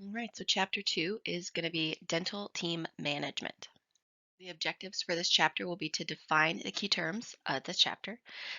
All right, so chapter 2 is going to be dental team management. The objectives for this chapter will be to define the key terms of this chapter,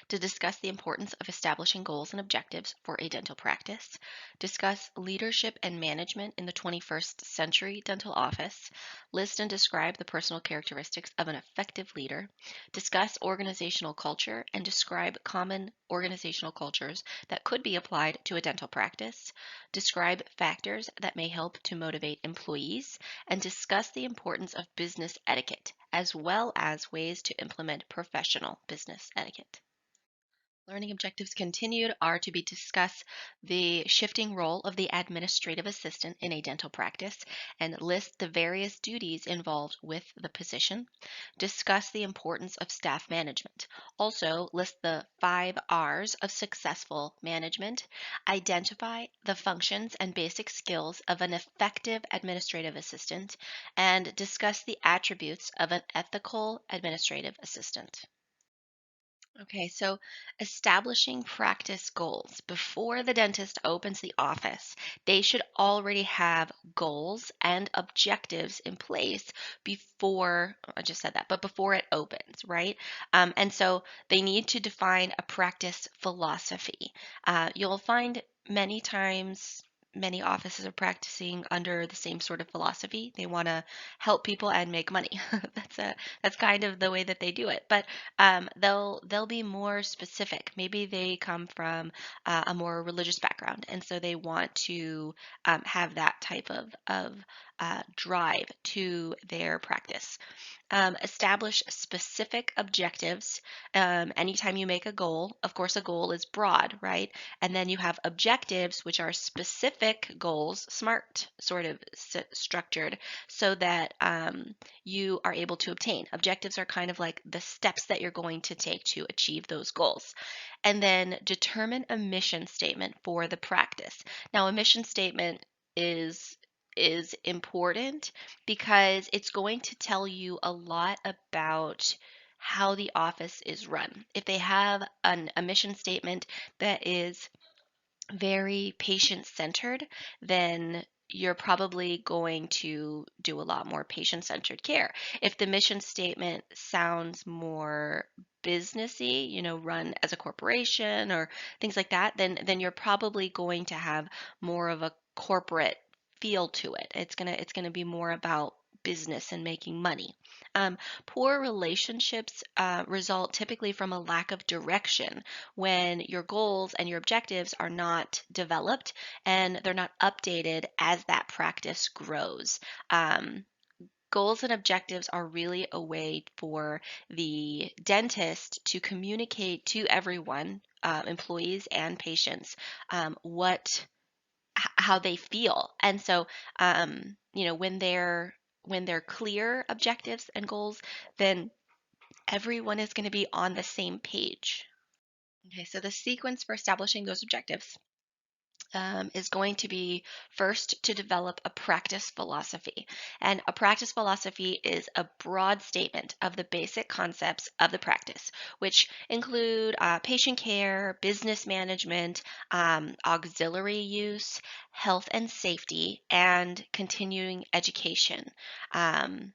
to discuss the importance of establishing goals and objectives for a dental practice, discuss leadership and management in the 21st century dental office, list and describe the personal characteristics of an effective leader, discuss organizational culture and describe common organizational cultures that could be applied to a dental practice, describe factors that may help to motivate employees, and discuss the importance of business etiquette, as well as ways to implement professional business etiquette. Learning objectives continued are to be discuss the shifting role of the administrative assistant in a dental practice and list the various duties involved with the position. Discuss the importance of staff management. Also, list the 5 R's of successful management. Identify the functions and basic skills of an effective administrative assistant and discuss the attributes of an ethical administrative assistant. Okay, so establishing practice goals. Before the dentist opens the office, they should already have goals and objectives in place before, I just said that, but before it opens, right? And so they need to define a practice philosophy. You'll find many times, many offices are practicing under the same sort of philosophy. They want to help people and make money. That's kind of the way that they do it. But they'll be more specific. Maybe they come from a more religious background, and so they want to have that type of drive to their practice. Establish specific objectives. Anytime you make a goal, of course, a goal is broad, right? And then you have objectives, which are specific goals, smart sort of structured, so that you are able to obtain. Objectives are kind of like the steps that you're going to take to achieve those goals. And then determine a mission statement for the practice. Now, a mission statement is important because it's going to tell you a lot about how the office is run. If they have a mission statement that is very patient centered, then you're probably going to do a lot more patient centered care. If the mission statement sounds more businessy, run as a corporation or things like that, then you're probably going to have more of a corporate feel to it. It's gonna be more about business and making money. Poor relationships result typically from a lack of direction when your goals and your objectives are not developed and they're not updated as that practice grows. Um, Goals and objectives are really a way for the dentist to communicate to everyone, employees and patients, how they feel. And so, when they're clear objectives and goals, then everyone is going to be on the same page. Okay, so the sequence for establishing those objectives is going to be first to develop a practice philosophy. And a practice philosophy is a broad statement of the basic concepts of the practice, which include patient care, business management, auxiliary use, health and safety, and continuing education. Um,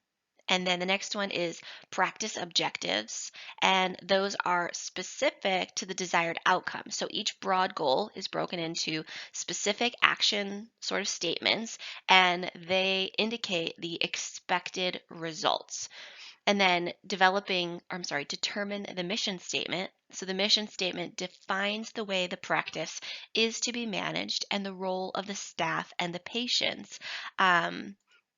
and then the next one is practice objectives, and those are specific to the desired outcome. So each broad goal is broken into specific action sort of statements, and they indicate the expected results. And then determine the mission statement. So the mission statement defines the way the practice is to be managed and the role of the staff and the patients. Um,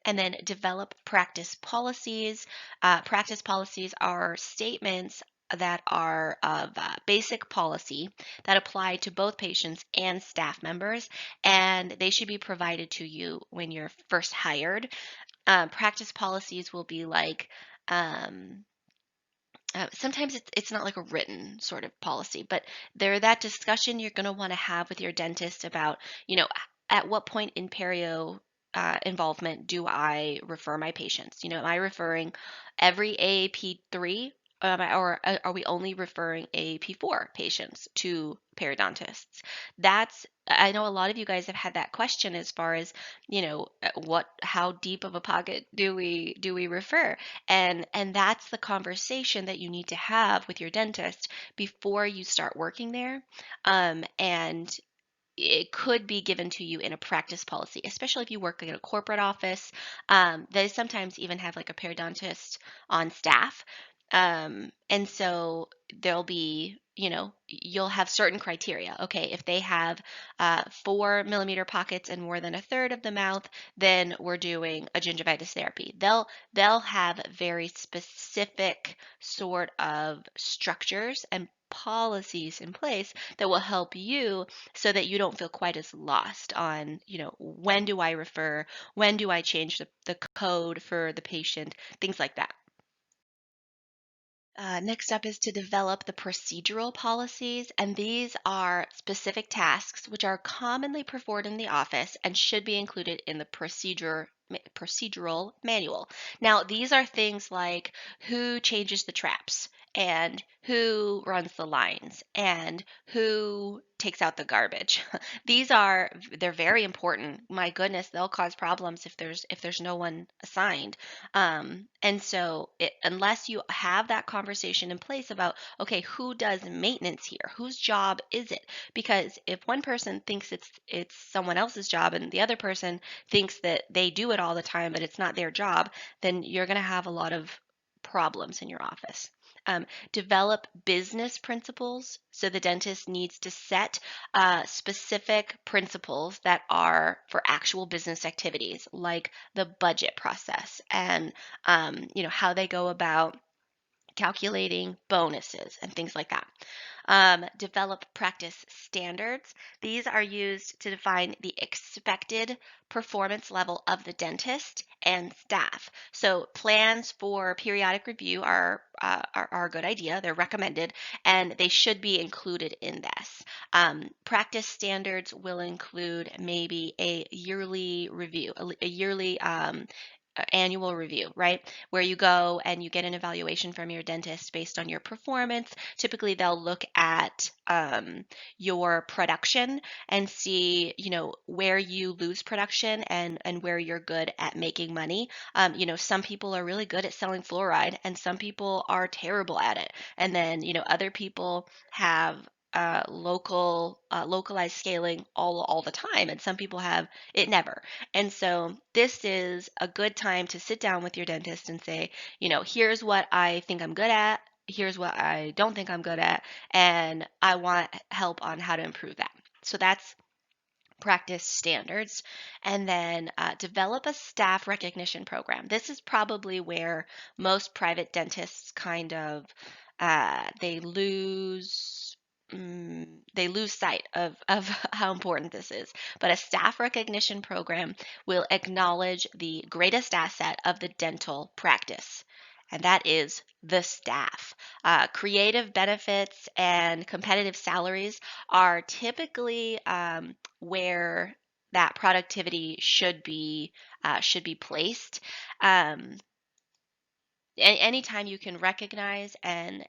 and then develop practice policies. Practice policies are statements that are of basic policy that apply to both patients and staff members, and they should be provided to you when you're first hired. Practice policies will be like, um, sometimes it's not like a written sort of policy, but they're that discussion you're going to want to have with your dentist about, at what point in perio involvement do I refer my patients? Am I referring every AAP3, or are we only referring AAP4 patients to periodontists? That's I know a lot of you guys have had that question as far as, how deep of a pocket do we refer? And that's the conversation that you need to have with your dentist before you start working there. And it could be given to you in a practice policy, especially if you work in a corporate office. They sometimes even have like a periodontist on staff. And so there'll be, you'll have certain criteria. Okay, if they have 4 millimeter pockets and more than a third of the mouth, then we're doing a gingivitis therapy. They'll have very specific sort of structures and policies in place that will help you so that you don't feel quite as lost on, when do I refer? When do I change the code for the patient? Things like that. Next up is to develop the procedural policies, and these are specific tasks which are commonly performed in the office and should be included in the procedural manual. Now, these are things like who changes the traps and who runs the lines and who takes out the garbage. They're very important. My goodness, they'll cause problems if there's no one assigned. And so unless you have that conversation in place about, okay, who does maintenance here? Whose job is it? Because if one person thinks it's someone else's job and the other person thinks that they do it all the time, but it's not their job, then you're going to have a lot of problems in your office. Develop business principles. So the dentist needs to set specific principles that are for actual business activities, like the budget process and how they go about calculating bonuses and things like that. Develop practice standards. These are used to define the expected performance level of the dentist and staff. So plans for periodic review are a good idea. They're recommended, and they should be included in this. Practice standards will include maybe a yearly review, a yearly annual review, right? Where you go and you get an evaluation from your dentist based on your performance. Typically, they'll look at your production and see, where you lose production and where you're good at making money. Some people are really good at selling fluoride, and some people are terrible at it. And then, other people have localized scaling all the time, and some people have it never. And so this is a good time to sit down with your dentist and say, here's what I think I'm good at, here's what I don't think I'm good at, and I want help on how to improve that. So that's practice standards. And then develop a staff recognition program. This is probably where most private dentists kind of they lose they lose sight of how important this is. But a staff recognition program will acknowledge the greatest asset of the dental practice, and that is the staff. Creative benefits and competitive salaries are typically where that productivity should be placed. Um, Anytime you can recognize and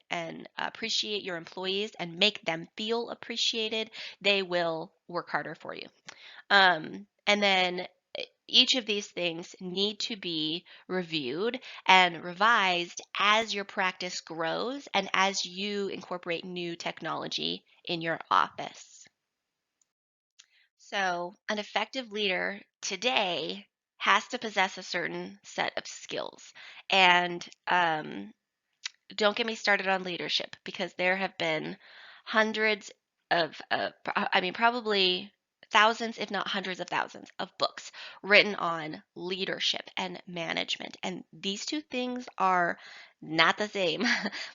appreciate your employees and make them feel appreciated, they will work harder for you. And then each of these things need to be reviewed and revised as your practice grows and as you incorporate new technology in your office. So, an effective leader today has to possess a certain set of skills. And don't get me started on leadership, because there have been hundreds I mean, probably thousands, if not hundreds of thousands, of books written on leadership and management. And these two things are not the same.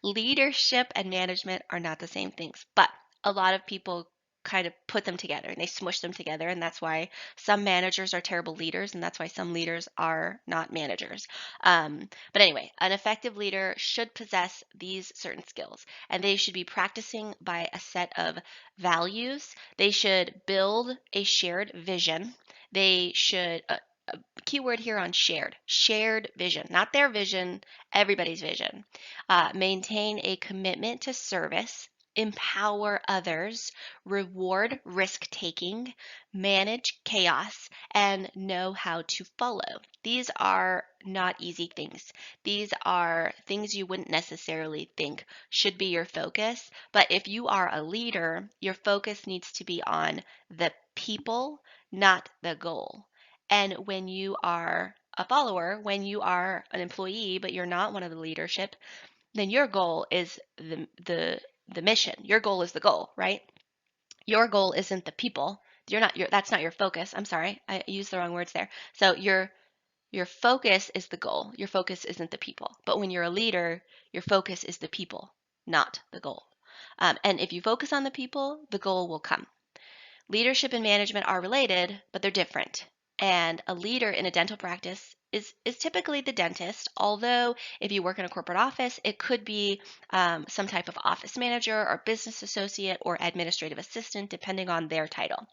Leadership and management are not the same things, but a lot of people kind of put them together and they smush them together. And that's why some managers are terrible leaders, and that's why some leaders are not managers. But anyway, an effective leader should possess these certain skills, and they should be practicing by a set of values. They should build a shared vision. They should, keyword here on shared vision, not their vision, everybody's vision. Maintain a commitment to service. empower others, reward risk taking, manage chaos, and know how to follow. These are not easy things. These are things you wouldn't necessarily think should be your focus. But if you are a leader, your focus needs to be on the people, not the goal. And when you are a follower, when you are an employee, but you're not one of the leadership, then your goal is the mission. Your goal is the goal, right? Your goal isn't the people. You're not your That's not your focus. I'm sorry. I used the wrong words there. So your focus is the goal. Your focus isn't the people. But when you're a leader, your focus is the people, not the goal. And if you focus on the people, the goal will come. Leadership and management are related, but they're different. And a leader in a dental practice is typically the dentist, although if you work in a corporate office, it could be some type of office manager or business associate or administrative assistant, depending on their title.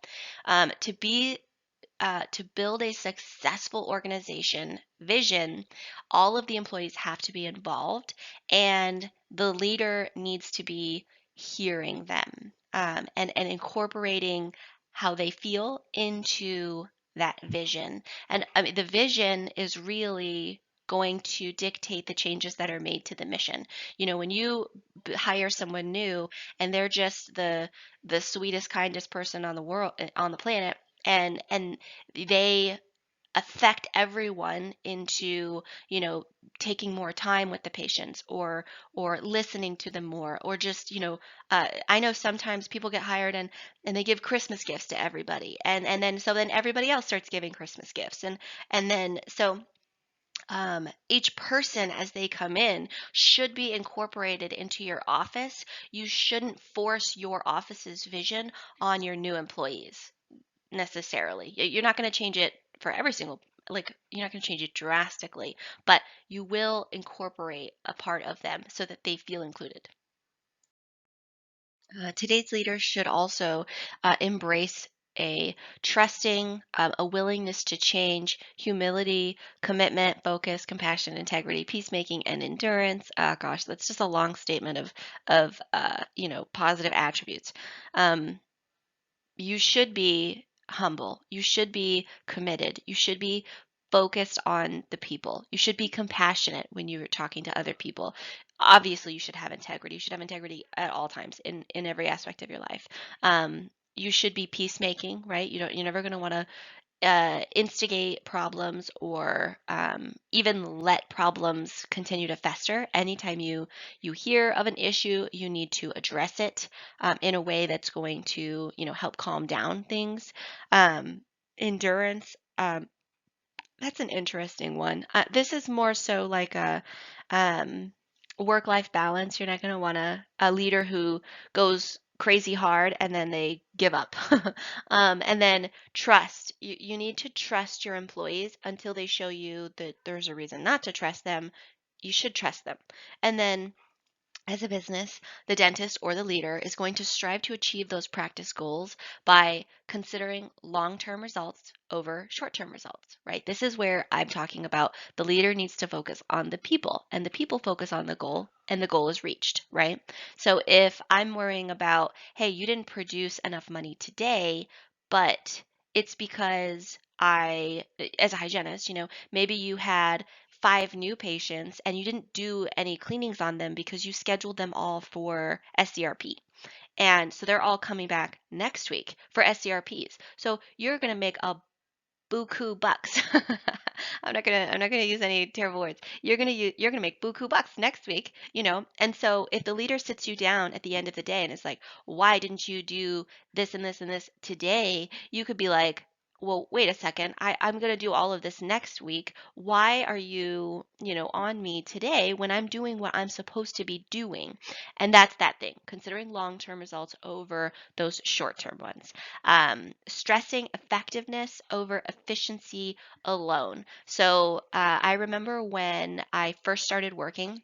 To build a successful organization vision, all of the employees have to be involved, and the leader needs to be hearing them and incorporating how they feel into that vision. And I mean, the vision is really going to dictate the changes that are made to the mission. When you hire someone new and they're just the sweetest, kindest person on the world, on the planet, and they affect everyone into taking more time with the patients, or listening to them more, or just I know sometimes people get hired and they give Christmas gifts to everybody, and then everybody else starts giving Christmas gifts, and then so each person as they come in should be incorporated into your office. You shouldn't force your office's vision on your new employees necessarily. You're not going to change it for every single, like, you're not going to change it drastically, but you will incorporate a part of them so that they feel included. Today's leaders should also embrace a trusting, a willingness to change, humility, commitment, focus, compassion, integrity, peacemaking, and endurance. Gosh, that's just a long statement of positive attributes. Um, you should be humble. You should be committed. You should be focused on the people. You should be compassionate when you're talking to other people. Obviously, you should have integrity. You should have integrity at all times in every aspect of your life. You should be peacemaking, right? You're never going to want to instigate problems, or even let problems continue to fester. Anytime you hear of an issue, you need to address it in a way that's going to help calm down things. Endurance. That's an interesting one. This is more so like a um, work-life balance. You're not going to want a leader who goes crazy hard and then they give up. And then trust. You need to trust your employees until they show you that there's a reason not to trust them. You should trust them. And then as a business, the dentist or the leader is going to strive to achieve those practice goals by considering long term results over short term results, right? This is where I'm talking about the leader needs to focus on the people, and the people focus on the goal, and the goal is reached, right? So if I'm worrying about, hey, you didn't produce enough money today, but it's because as a hygienist, maybe you had 5 new patients and you didn't do any cleanings on them because you scheduled them all for SCRP. And so they're all coming back next week for SCRPs. So you're going to make a buku bucks. I'm not gonna use any terrible words. You're gonna make buku bucks next week, And so if the leader sits you down at the end of the day and is like, why didn't you do this and this and this today? You could be like, well, wait a second. I'm gonna do all of this next week. Why are you, on me today when I'm doing what I'm supposed to be doing? And that's that thing, considering long-term results over those short-term ones. Stressing effectiveness over efficiency alone. So I remember when I first started working,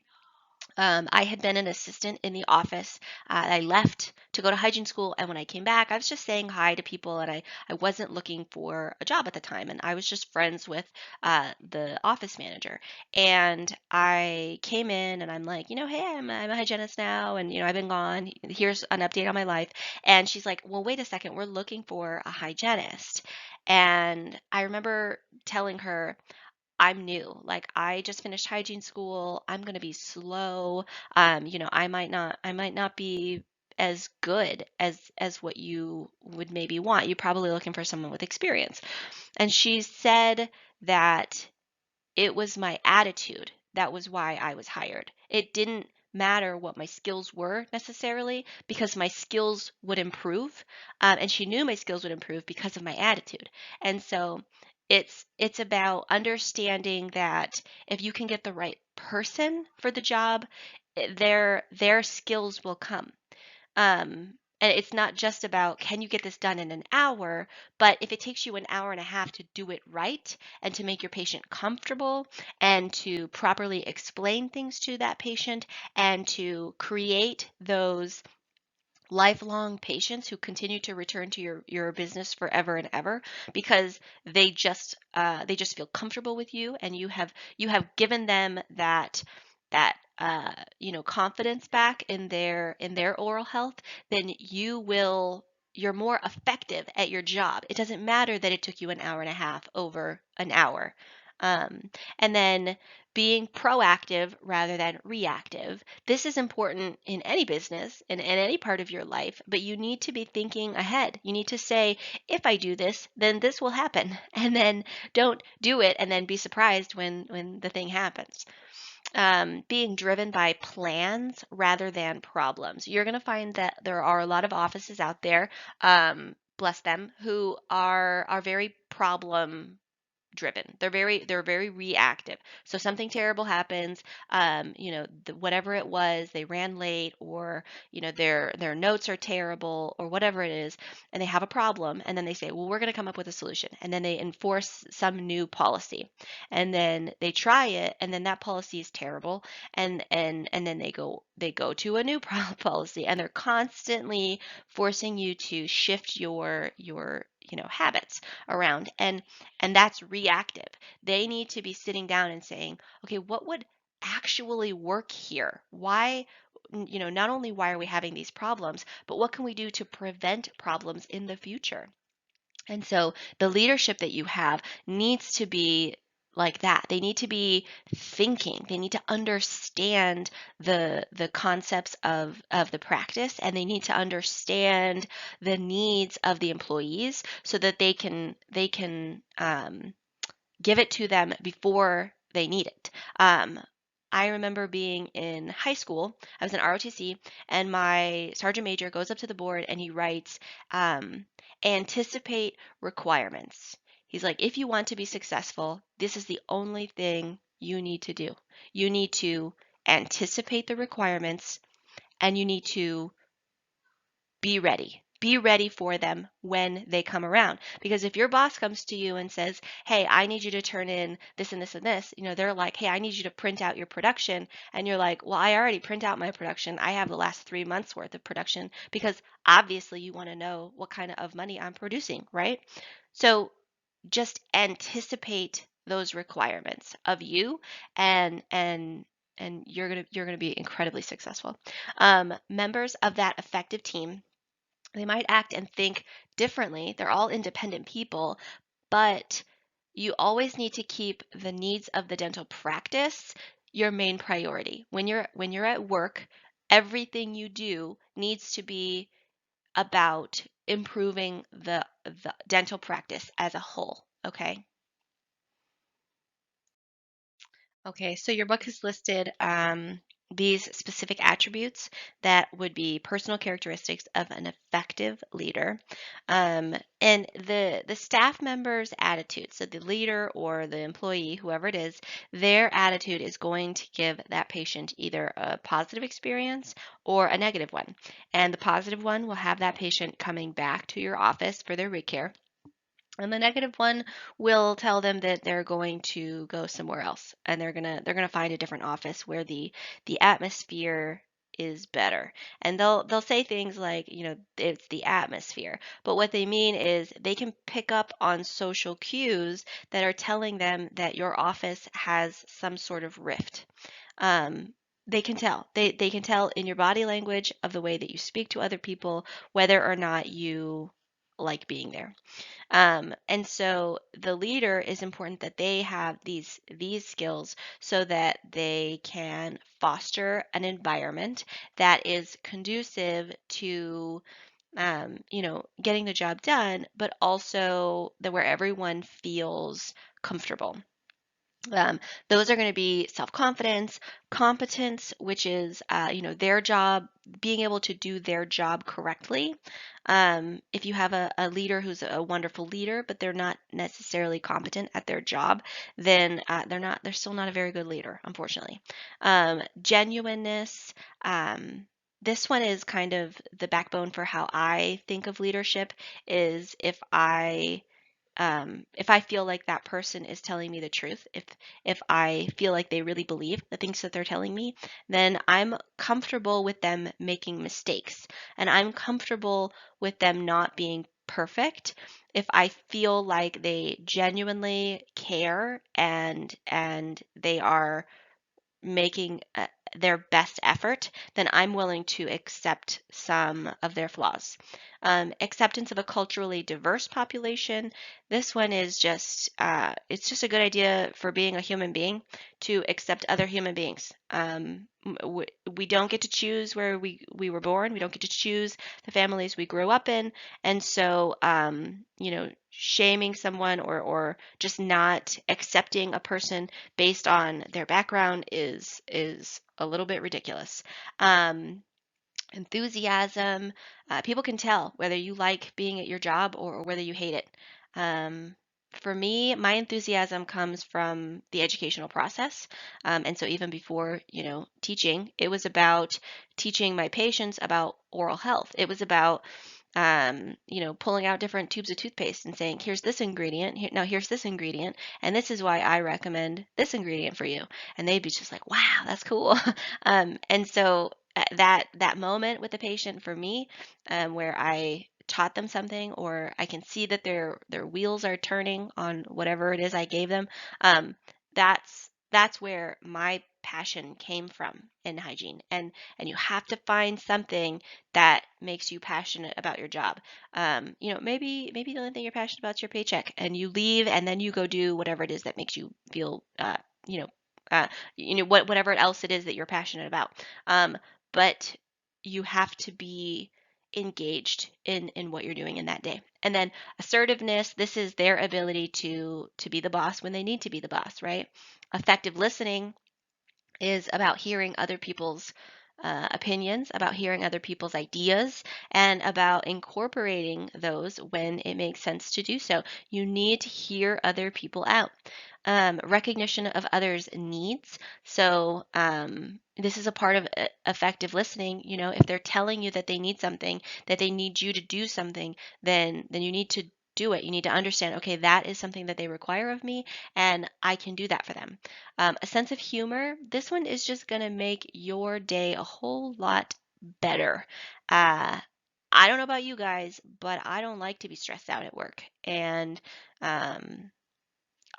I had been an assistant in the office. I left to go to hygiene school, and when I came back, I was just saying hi to people, and I wasn't looking for a job at the time, and I was just friends with the office manager. And I came in, and I'm like, hey, I'm a hygienist now, and I've been gone. Here's an update on my life. And she's like, well, wait a second, we're looking for a hygienist. And I remember telling her, I'm new. Like I just finished hygiene school. I'm going to be slow. I might not be as good as what you would maybe want. You're probably looking for someone with experience. And she said that it was my attitude that was why I was hired. It didn't matter what my skills were necessarily because my skills would improve, and she knew my skills would improve because of my attitude. And so it's about understanding that if you can get the right person for the job, their skills will come. And it's not just about can you get this done in an hour, but if it takes you an hour and a half to do it right and to make your patient comfortable and to properly explain things to that patient and to create those lifelong patients who continue to return to your business forever and ever because they just feel comfortable with you and you have given them that confidence back in their oral health, then you're more effective at your job. It doesn't matter that it took you an hour and a half over an hour. And then being proactive rather than reactive. This is important in any business and in any part of your life, but you need to be thinking ahead. You need to say, if I do this, then this will happen. And then don't do it and then be surprised when the thing happens. Being driven by plans rather than problems. You're going to find that there are a lot of offices out there, bless them, who are very problem driven. They're very reactive. So something terrible happens, whatever it was, they ran late, or their notes are terrible, or whatever it is, and they have a problem, and then they say, well, we're going to come up with a solution, and then they enforce some new policy, and then they try it, and then that policy is terrible, and then they go to a new policy, and they're constantly forcing you to shift your habits around, and that's reactive. They need to be sitting down and saying, okay, what would actually work here? Why, not only why are we having these problems, but what can we do to prevent problems in the future? And so the leadership that you have needs to be like that. They need to be thinking. They need to understand the concepts of the practice, and they need to understand the needs of the employees so that they can give it to them before they need it. I remember being in high school. I was in ROTC, and my sergeant major goes up to the board and he writes, anticipate requirements. He's like, if you want to be successful, this is the only thing you need to do. You need to anticipate the requirements, and you need to be ready. Be ready for them when they come around. Because if your boss comes to you and says, hey, I need you to turn in this and this and this, they're like, hey, I need you to print out your production. And you're like, well, I already print out my production. I have the last 3 months worth of production because obviously you want to know what kind of money I'm producing, right? So just anticipate those requirements of you, and you're gonna be incredibly successful. Members of that effective team, they might act and think differently. They're all independent people, but you always need to keep the needs of the dental practice your main priority. When you're at work, everything you do needs to be about improving the dental practice as a whole, okay? Okay, so your book has listed these specific attributes that would be personal characteristics of an effective leader. And the staff member's attitude, so the leader or the employee, whoever it is, their attitude is going to give that patient either a positive experience or a negative one. And the positive one will have that patient coming back to your office for their recare. And the negative one will tell them that they're going to go somewhere else, and they're gonna find a different office where the atmosphere is better. And they'll say things like, it's the atmosphere. But what they mean is they can pick up on social cues that are telling them that your office has some sort of rift. Um, they can tell. They can tell in your body language of the way that you speak to other people whether or not you like being there. And so the leader is important that they have these skills so that they can foster an environment that is conducive to getting the job done, but also that where everyone feels comfortable. Um, those are going to be self-confidence, competence, which is, their job, being able to do their job correctly. If you have a leader who's a wonderful leader, but they're not necessarily competent at their job, then they're still not a very good leader, unfortunately. Genuineness. This one is kind of the backbone for how I think of leadership is if I feel like that person is telling me the truth, if I feel like they really believe the things that they're telling me, then I'm comfortable with them making mistakes, and I'm comfortable with them not being perfect if I feel like they genuinely care and they are making their best effort, then I'm willing to accept some of their flaws. Acceptance of a culturally diverse population. This one is it's just a good idea for being a human being to accept other human beings. We don't get to choose where we were born. We don't get to choose the families we grew up in. And so, shaming someone or just not accepting a person based on their background is a little bit ridiculous. Um, Enthusiasm. People can tell whether you like being at your job or whether you hate it. Um, for me, my enthusiasm comes from the educational process. And so even before, teaching, it was about teaching my patients about oral health. It was about pulling out different tubes of toothpaste and saying, here's this ingredient, now here's this ingredient, and this is why I recommend this ingredient for you. And they'd be just like, wow, that's cool. And so that moment with the patient for me, where I taught them something, or I can see that their wheels are turning on whatever it is I gave them, that's where my passion came from in hygiene. And you have to find something that makes you passionate about your job. Maybe the only thing you're passionate about is your paycheck, and you leave, and then you go do whatever it is that makes you feel, you know, uh, whatever else it is that you're passionate about. But you have to be engaged in what you're doing in that day. And then assertiveness, this is their ability to be the boss when they need to be the boss, right? Effective listening is about hearing other people's opinions, about hearing other people's ideas, and about incorporating those when it makes sense to do so. You need to hear other people out. Recognition of others' needs. So, this is a part of effective listening. If they're telling you that they need something, that they need you to do something, then you need to do it. You need to understand, okay, that is something that they require of me, and I can do that for them. A sense of humor. This one is just going to make your day a whole lot better. Uh, I don't know about you guys, but I don't like to be stressed out at work. And um,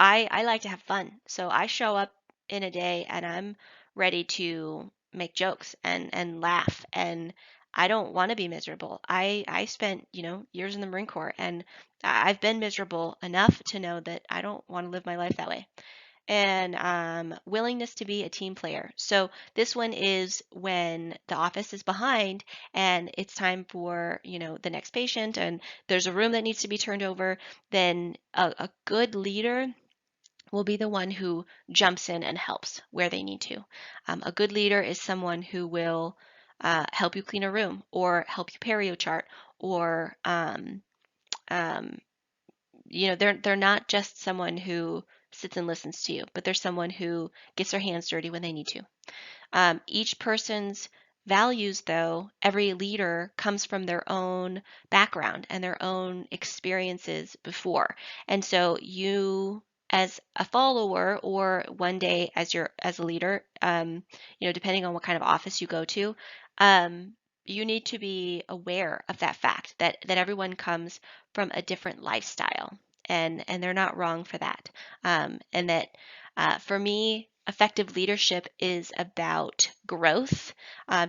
I like to have fun. So I show up in a day and I'm ready to make jokes and laugh. And I don't want to be miserable. I spent, years in the Marine Corps, and I've been miserable enough to know that I don't want to live my life that way. And willingness to be a team player. So this one is when the office is behind and it's time for, the next patient, and there's a room that needs to be turned over, then a good leader will be the one who jumps in and helps where they need to. A good leader is someone who will help you clean a room, or help you perio chart, or um, they're not just someone who sits and listens to you, but they're someone who gets their hands dirty when they need to. Each person's values, though, every leader comes from their own background and their own experiences before. And so you as a follower or one day as a leader, depending on what kind of office you go to, um, you need to be aware of that fact that everyone comes from a different lifestyle, and they're not wrong for that. And that for me, effective leadership is about growth.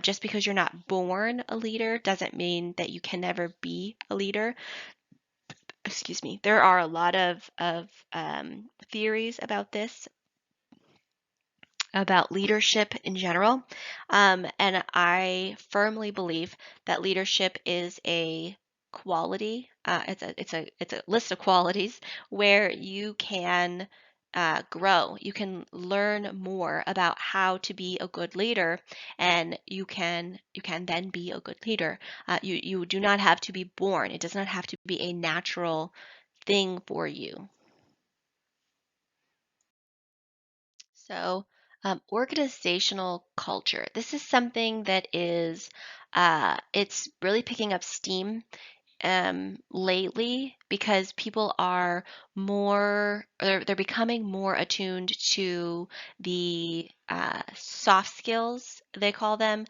Just because you're not born a leader doesn't mean that you can never be a leader. Excuse me. There are a lot of theories about this, about leadership in general. And I firmly believe that leadership is a quality. It's a list of qualities where you can grow. You can learn more about how to be a good leader, and you can then be a good leader. You do not have to be born. It does not have to be a natural thing for you. So, organizational culture. This is something that it's really picking up steam lately because people are they're becoming more attuned to the soft skills, they call them,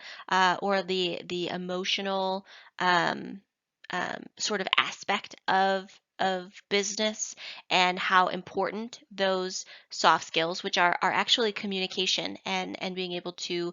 or the emotional sort of aspect of business, and how important those soft skills, which are actually communication and being able to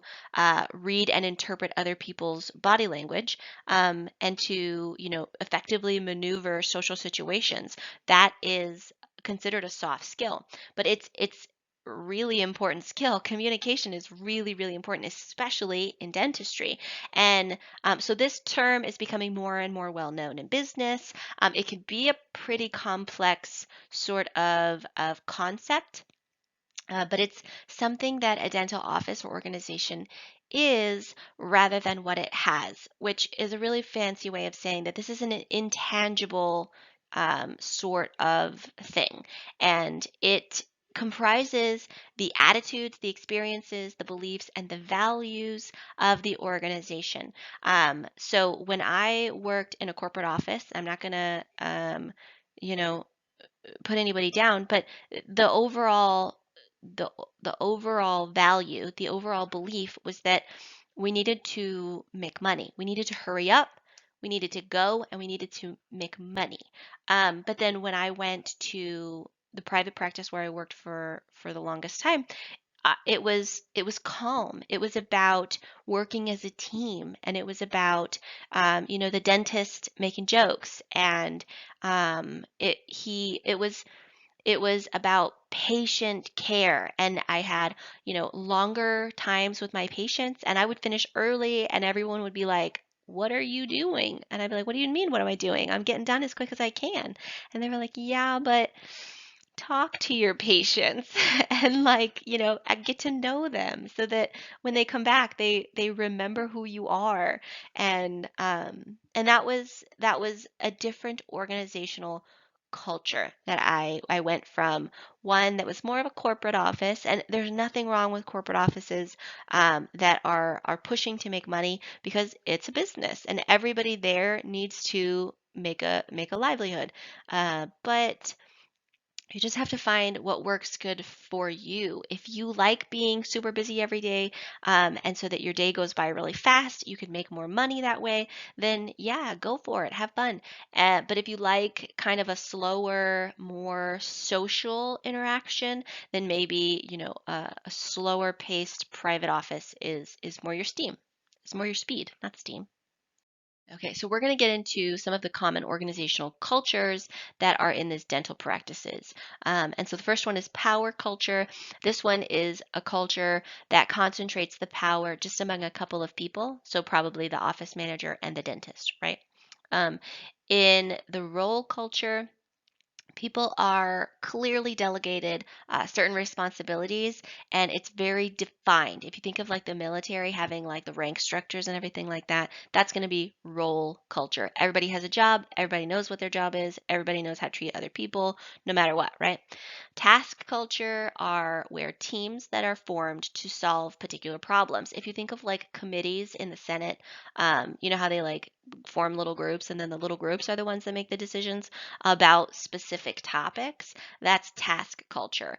read and interpret other people's body language, and to effectively maneuver social situations. That is considered a soft skill, but it's really important skill. Communication is really, really important, especially in dentistry. And so this term is becoming more and more well known in business. It can be a pretty complex sort of concept, but it's something that a dental office or organization is rather than what it has, which is a really fancy way of saying that this is an intangible sort of thing. And it comprises the attitudes, the experiences, the beliefs, and the values of the organization. So when I worked in a corporate office, I'm not going to, you know, put anybody down, but the overall the the overall value, the overall belief was that we needed to make money. We needed to hurry up. We needed to go, and we needed to make money. But then when I went to the private practice where I worked for the longest time, it was calm. It was about working as a team, and it was about the dentist making jokes, and it was about patient care. And I had longer times with my patients, and I would finish early, and everyone would be like, what are you doing? And I'd be like, what do you mean, what am I doing? I'm getting done as quick as I can. And they were like, yeah, but talk to your patients and, like, get to know them so that when they come back, they remember who you are. And that was a different organizational culture that I went from, one that was more of a corporate office. And there's nothing wrong with corporate offices that are pushing to make money, because it's a business and everybody there needs to make a livelihood. But you just have to find what works good for you. If you like being super busy every day, and so that your day goes by really fast, you can make more money that way, then yeah, go for it. Have fun. But if you like kind of a slower, more social interaction, then maybe, a slower paced private office is more your steam. It's more your speed, not steam. Okay, so we're going to get into some of the common organizational cultures that are in this dental practices. And so the first one is power culture. This one is a culture that concentrates the power just among a couple of people, so probably the office manager and the dentist, right? Um, in the role culture, People are clearly delegated certain responsibilities, and it's very defined. If you think of like the military having like the rank structures and everything like that, that's going to be role culture. Everybody has a job, everybody knows what their job is, everybody knows how to treat other people, no matter what, right? Task culture are where teams that are formed to solve particular problems. If you think of like committees in the Senate, you know how they like form little groups, and then the little groups are the ones that make the decisions about specific topics. That's task culture.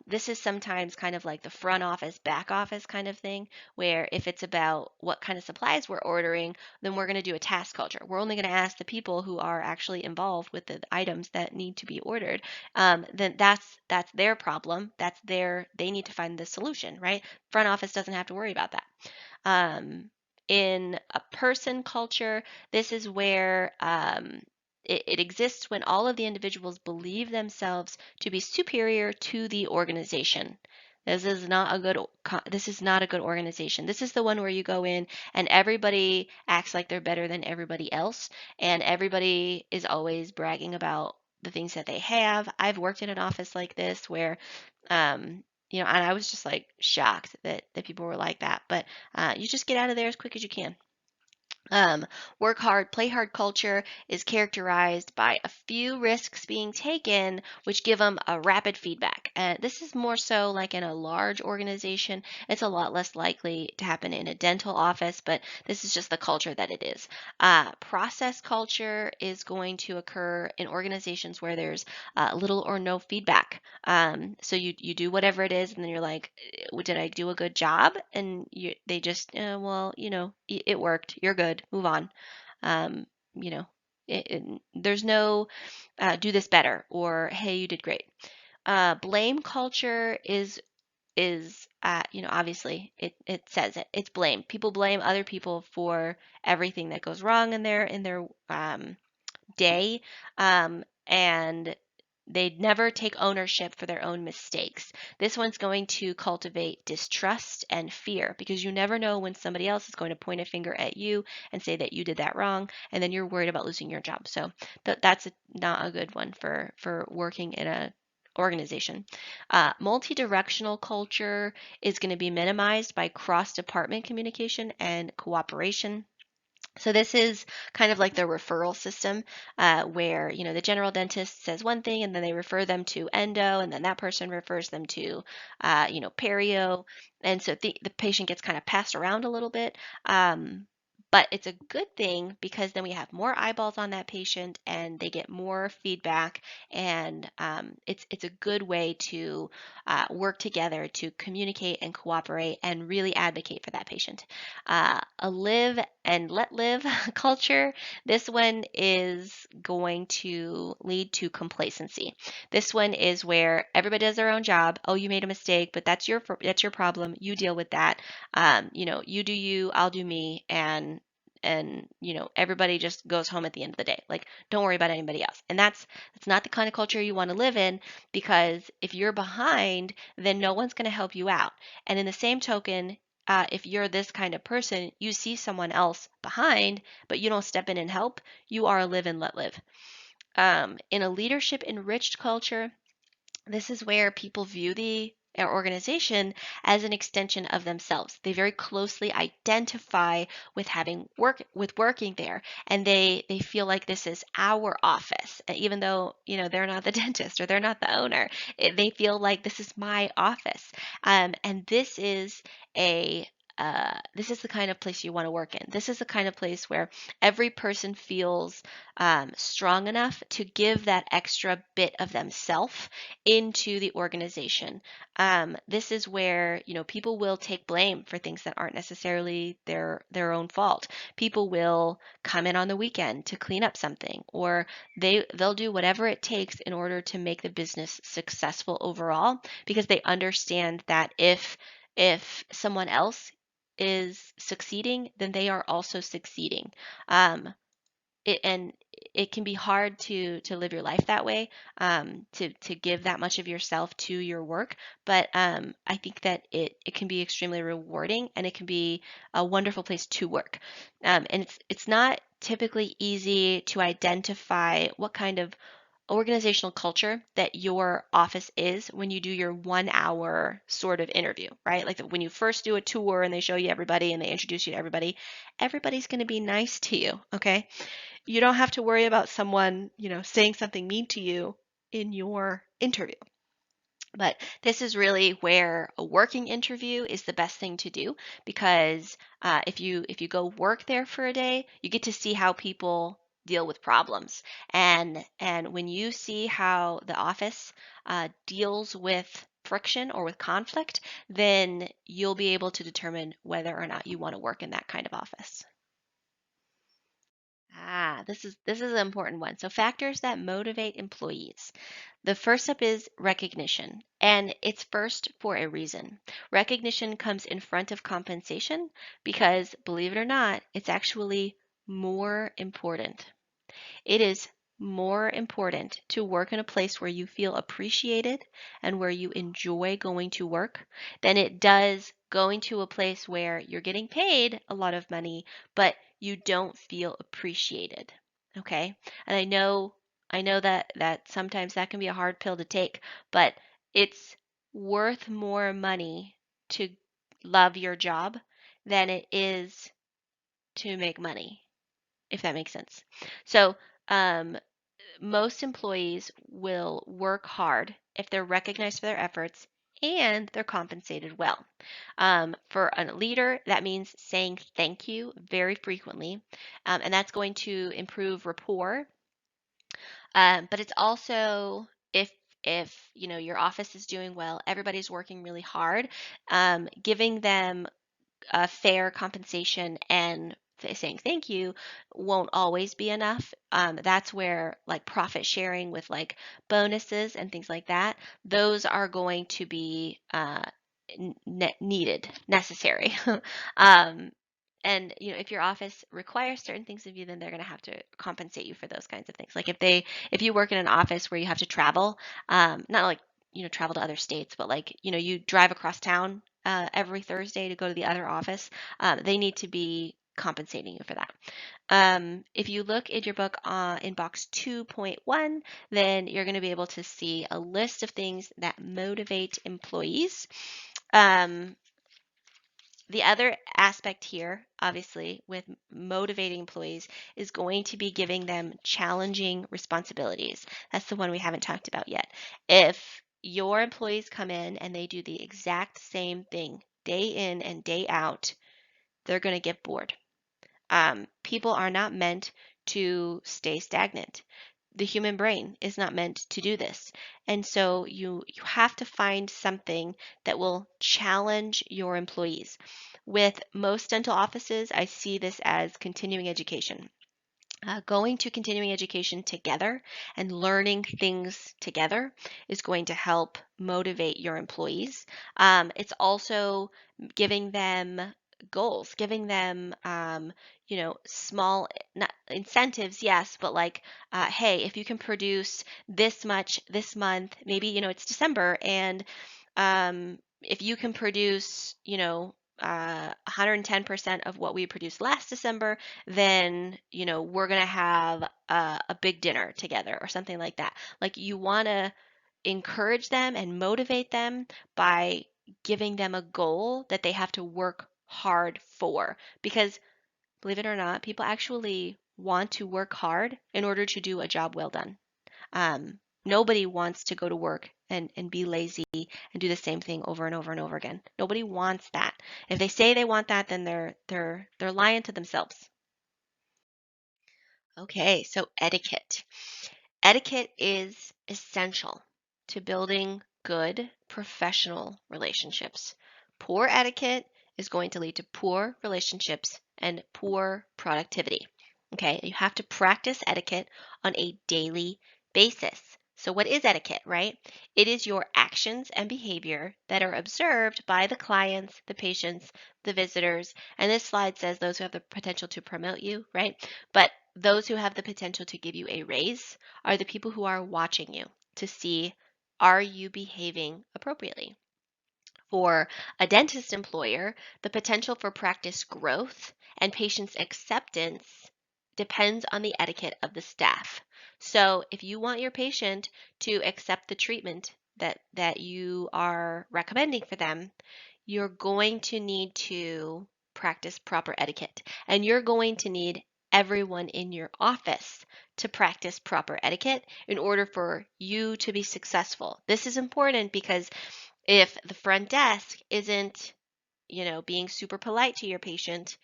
This is sometimes kind of like the front office, back office kind of thing, where if it's about what kind of supplies we're ordering, then we're going to do a task culture. We're only going to ask the people who are actually involved with the items that need to be ordered. Then that's their problem. They need to find the solution, right? Front office doesn't have to worry about that. In a person culture, this is where it exists when all of the individuals believe themselves to be superior to the organization. This is not a good organization. This is the one where you go in and everybody acts like they're better than everybody else, and everybody is always bragging about the things that they have. I've worked in an office like this where and I was just like shocked that people were like that. But you just get out of there as quick as you can. Um, Work hard, play hard culture is characterized by a few risks being taken, which give them a rapid feedback. And this is more so like in a large organization. It's a lot less likely to happen in a dental office, but this is just the culture that it is. Process culture is going to occur in organizations where there's little or no feedback. So you do whatever it is, and then you're like, did I do a good job? And they just, well, it worked. You're good. Move on. Um, you know, there's no do this better or hey, you did great. Blame culture is obviously it says it. It's blame. People blame other people for everything that goes wrong in their day, and they'd never take ownership for their own mistakes. This one's going to cultivate distrust and fear because you never know when somebody else is going to point a finger at you and say that you did that wrong, and then you're worried about losing your job. So that's not a good one for working in a organization. Multi-directional culture is going to be minimized by cross-department communication and cooperation. So this is kind of like the referral system, where the general dentist says one thing, and then they refer them to endo, and then that person refers them to perio, and so the patient gets kind of passed around a little bit. But it's a good thing because then we have more eyeballs on that patient, and they get more feedback, and it's a good way to work together to communicate and cooperate and really advocate for that patient. A live and let live culture. This one is going to lead to complacency. This one is where everybody does their own job. Oh, you made a mistake, but that's your problem. You deal with that. You do you, I'll do me, and everybody just goes home at the end of the day. Like, don't worry about anybody else. And that's not the kind of culture you want to live in, because if you're behind, then no one's going to help you out. And in the same token, if you're this kind of person, you see someone else behind, but you don't step in and help, you are a live and let live. In a leadership enriched culture, this is where people view the organization as an extension of themselves. They very closely identify with working there, and they feel like this is our office, even though they're not the dentist or they're not the owner. They feel like this is my office, and a this is the kind of place you want to work in. This is the kind of place where every person feels strong enough to give that extra bit of themselves into the organization. This is where people will take blame for things that aren't necessarily their own fault. People will come in on the weekend to clean up something, or they'll do whatever it takes in order to make the business successful overall, because they understand that if someone else is succeeding, then they are also succeeding. And it can be hard to live your life that way, to give that much of yourself to your work. But I think that it can be extremely rewarding, and it can be a wonderful place to work. And it's not typically easy to identify what kind of organizational culture that your office is when you do your 1 hour sort of interview, right? Like when you first do a tour and they show you everybody and they introduce you to everybody, everybody's going to be nice to you, okay? You don't have to worry about someone, saying something mean to you in your interview. But this is really where a working interview is the best thing to do because if you go work there for a day, you get to see how people deal with problems, and when you see how the office deals with friction or with conflict, then you'll be able to determine whether or not you want to work in that kind of office. This is an important one. So factors that motivate employees. The first step is recognition, and it's first for a reason. Recognition comes in front of compensation because, believe it or not, it's actually more important. It is more important to work in a place where you feel appreciated and where you enjoy going to work than it does going to a place where you're getting paid a lot of money, but you don't feel appreciated. Okay? And I know that sometimes that can be a hard pill to take, but it's worth more money to love your job than it is to make money, if that makes sense. So, um, most employees will work hard if they're recognized for their efforts and they're compensated well. For a leader, that means saying thank you very frequently, and that's going to improve rapport. But it's also if your office is doing well, everybody's working really hard, giving them fair compensation and saying thank you won't always be enough. That's where like profit sharing with like bonuses and things like that, those are going to be needed, necessary. um, and if your office requires certain things of you, then they're going to have to compensate you for those kinds of things. Like if you work in an office where you have to travel, not like travel to other states, but like you drive across town every Thursday to go to the other office, they need to be compensating you for that. If you look in your book in box 2.1, then you're going to be able to see a list of things that motivate employees. Um, the other aspect here, obviously, with motivating employees is going to be giving them challenging responsibilities. That's the one we haven't talked about yet. If your employees come in and they do the exact same thing day in and day out, they're going to get bored. People are not meant to stay stagnant. The human brain is not meant to do this. And so you have to find something that will challenge your employees. With most dental offices, I see this as continuing education. Going to continuing education together and learning things together is going to help motivate your employees. It's also giving them goals, giving them, small not incentives, yes, but like, hey, if you can produce this much this month, maybe, it's December, and if you can produce, 110% of what we produced last December, then, we're going to have a big dinner together or something like that. Like you want to encourage them and motivate them by giving them a goal that they have to work hard for. Because believe it or not, people actually want to work hard in order to do a job well done. Nobody wants to go to work and be lazy and do the same thing over and over and over again. Nobody wants that. If they say they want that, then they're lying to themselves. Okay, so etiquette. Etiquette is essential to building good professional relationships. Poor etiquette is going to lead to poor relationships and poor productivity. Okay, you have to practice etiquette on a daily basis. So, what is etiquette, right? It is your actions and behavior that are observed by the clients, the patients, the visitors. And this slide says those who have the potential to promote you, right? But those who have the potential to give you a raise are the people who are watching you to see, are you behaving appropriately? For a dentist employer, the potential for practice growth and patient's acceptance depends on the etiquette of the staff. So if you want your patient to accept the treatment that you are recommending for them, you're going to need to practice proper etiquette. And you're going to need everyone in your office to practice proper etiquette in order for you to be successful. This is important because if the front desk isn't, being super polite to your patient,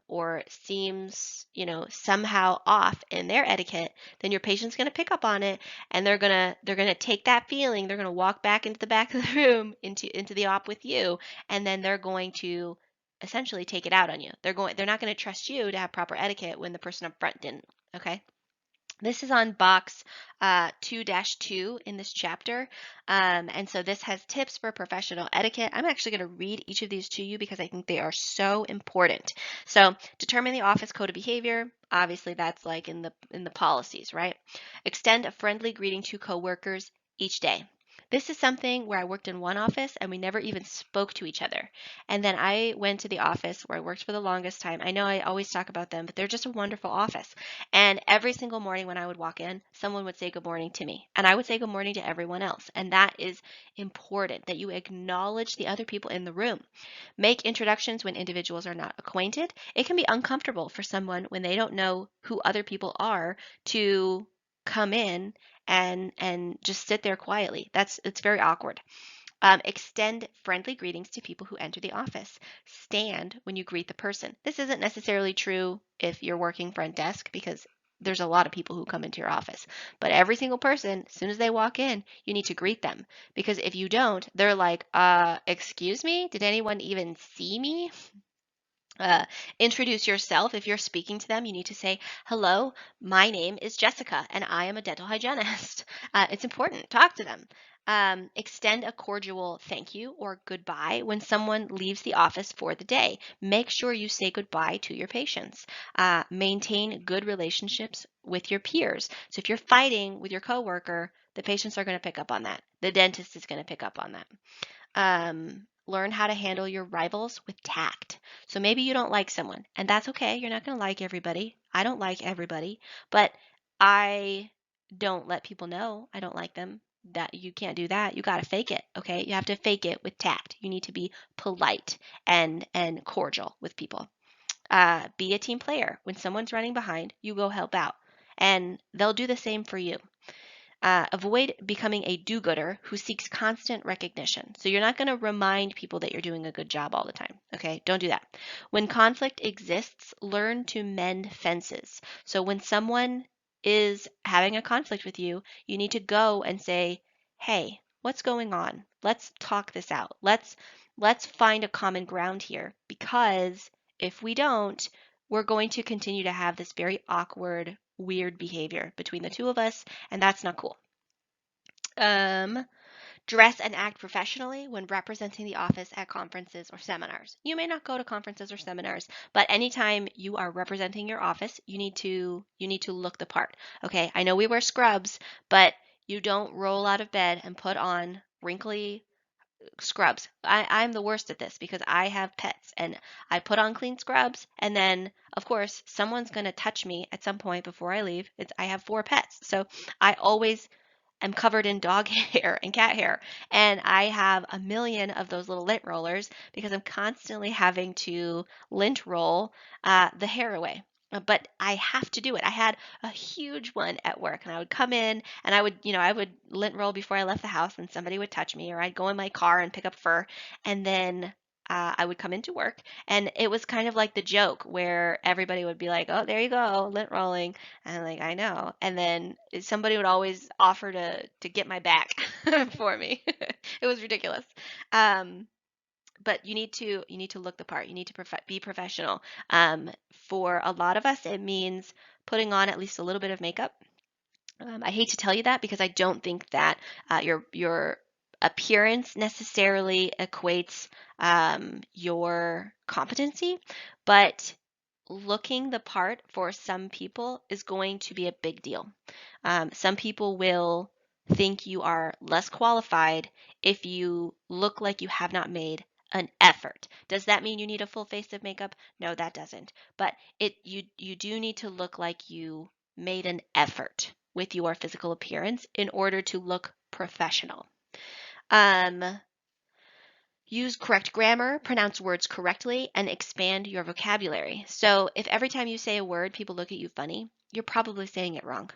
or seems, somehow off in their etiquette, then your patient's going to pick up on it, and they're gonna take that feeling. They're gonna walk back into the back of the room, into the op with you, and then they're going to essentially take it out on you. They're not going to trust you to have proper etiquette when the person up front didn't. Okay. This is on box 2-2 in this chapter. And so this has tips for professional etiquette. I'm actually going to read each of these to you because I think they are so important. So determine the office code of behavior. Obviously, that's like in the policies, right? Extend a friendly greeting to coworkers each day. This is something where I worked in one office and we never even spoke to each other. And then I went to the office where I worked for the longest time. I know I always talk about them, but they're just a wonderful office. And every single morning when I would walk in, someone would say good morning to me, and I would say good morning to everyone else. And that is important, that you acknowledge the other people in the room. Make introductions when individuals are not acquainted. It can be uncomfortable for someone when they don't know who other people are to come in and just sit there quietly. It's very awkward. Extend friendly greetings to people who enter the office. Stand when you greet the person. This isn't necessarily true if you're working front desk because there's a lot of people who come into your office. But every single person, as soon as they walk in, you need to greet them. Because if you don't, they're like, excuse me? Did anyone even see me? Uh, Introduce yourself. If you're speaking to them, you need to say, hello, my name is Jessica, and I am a dental hygienist. It's important. Talk to them. Extend a cordial thank you or goodbye when someone leaves the office for the day. Make sure you say goodbye to your patients. Maintain good relationships with your peers. So if you're fighting with your coworker, the patients are going to pick up on that. The dentist is going to pick up on that. Learn how to handle your rivals with tact. So maybe you don't like someone, and that's okay. You're not going to like everybody. I don't like everybody, but I don't let people know I don't like them. That you can't do that. You got to fake it, okay? You have to fake it with tact. You need to be polite and cordial with people. Be a team player. When someone's running behind, you go help out, and they'll do the same for you. Avoid becoming a do-gooder who seeks constant recognition. So you're not going to remind people that you're doing a good job all the time. Okay, don't do that. When conflict exists, learn to mend fences. So when someone is having a conflict with you, you need to go and say, "Hey, what's going on? Let's talk this out. Let's find a common ground here because if we don't, we're going to continue to have this very awkward, weird behavior between the two of us, and that's not cool." Um, Dress and act professionally when representing the office at conferences or seminars. You may not go to conferences or seminars, but anytime you are representing your office, you need to look the part. Okay, I know we wear scrubs, but you don't roll out of bed and put on wrinkly scrubs. I'm the worst at this because I have pets and I put on clean scrubs, and then of course someone's going to touch me at some point before I leave. I have 4 pets. So I always am covered in dog hair and cat hair. And I have a million of those little lint rollers because I'm constantly having to lint roll the hair away. But I have to do it. I had a huge one at work, and I would come in and I would lint roll before I left the house, and somebody would touch me, or I'd go in my car and pick up fur, and then I would come into work, and it was kind of like the joke where everybody would be like, "Oh, there you go, lint rolling," and I'm like, I know. And then somebody would always offer to get my back for me. It was ridiculous. Um, but you need to look the part. You need to be professional. For a lot of us, it means putting on at least a little bit of makeup. I hate to tell you that because I don't think that your appearance necessarily equates your competency, but looking the part for some people is going to be a big deal. Some people will think you are less qualified if you look like you have not made an effort. Does that mean you need a full face of makeup? No, that doesn't. But you do need to look like you made an effort with your physical appearance in order to look professional. Use correct grammar, pronounce words correctly, and expand your vocabulary. So if every time you say a word, people look at you funny, you're probably saying it wrong.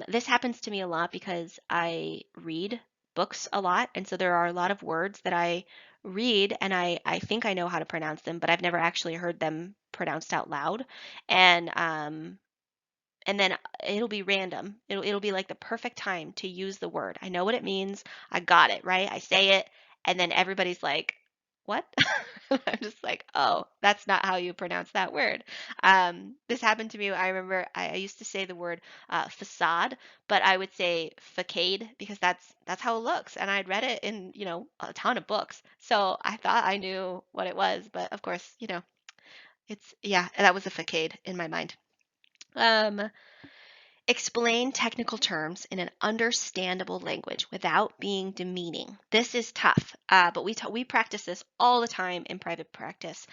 This happens to me a lot because I read books a lot, and so there are a lot of words that I read and I think I know how to pronounce them, but I've never actually heard them pronounced out loud. And and then it'll be random. It'll be like the perfect time to use the word. I know what it means. I got it, right? I say it, and then everybody's like, "What?" I'm just like, "Oh, that's not how you pronounce that word." This happened to me. I remember I used to say the word facade, but I would say facade because that's how it looks, and I'd read it in a ton of books, so I thought I knew what it was, but of course, it's yeah, that was a facade in my mind. Um, Explain technical terms in an understandable language without being demeaning. This is tough, but we practice this all the time in private practice,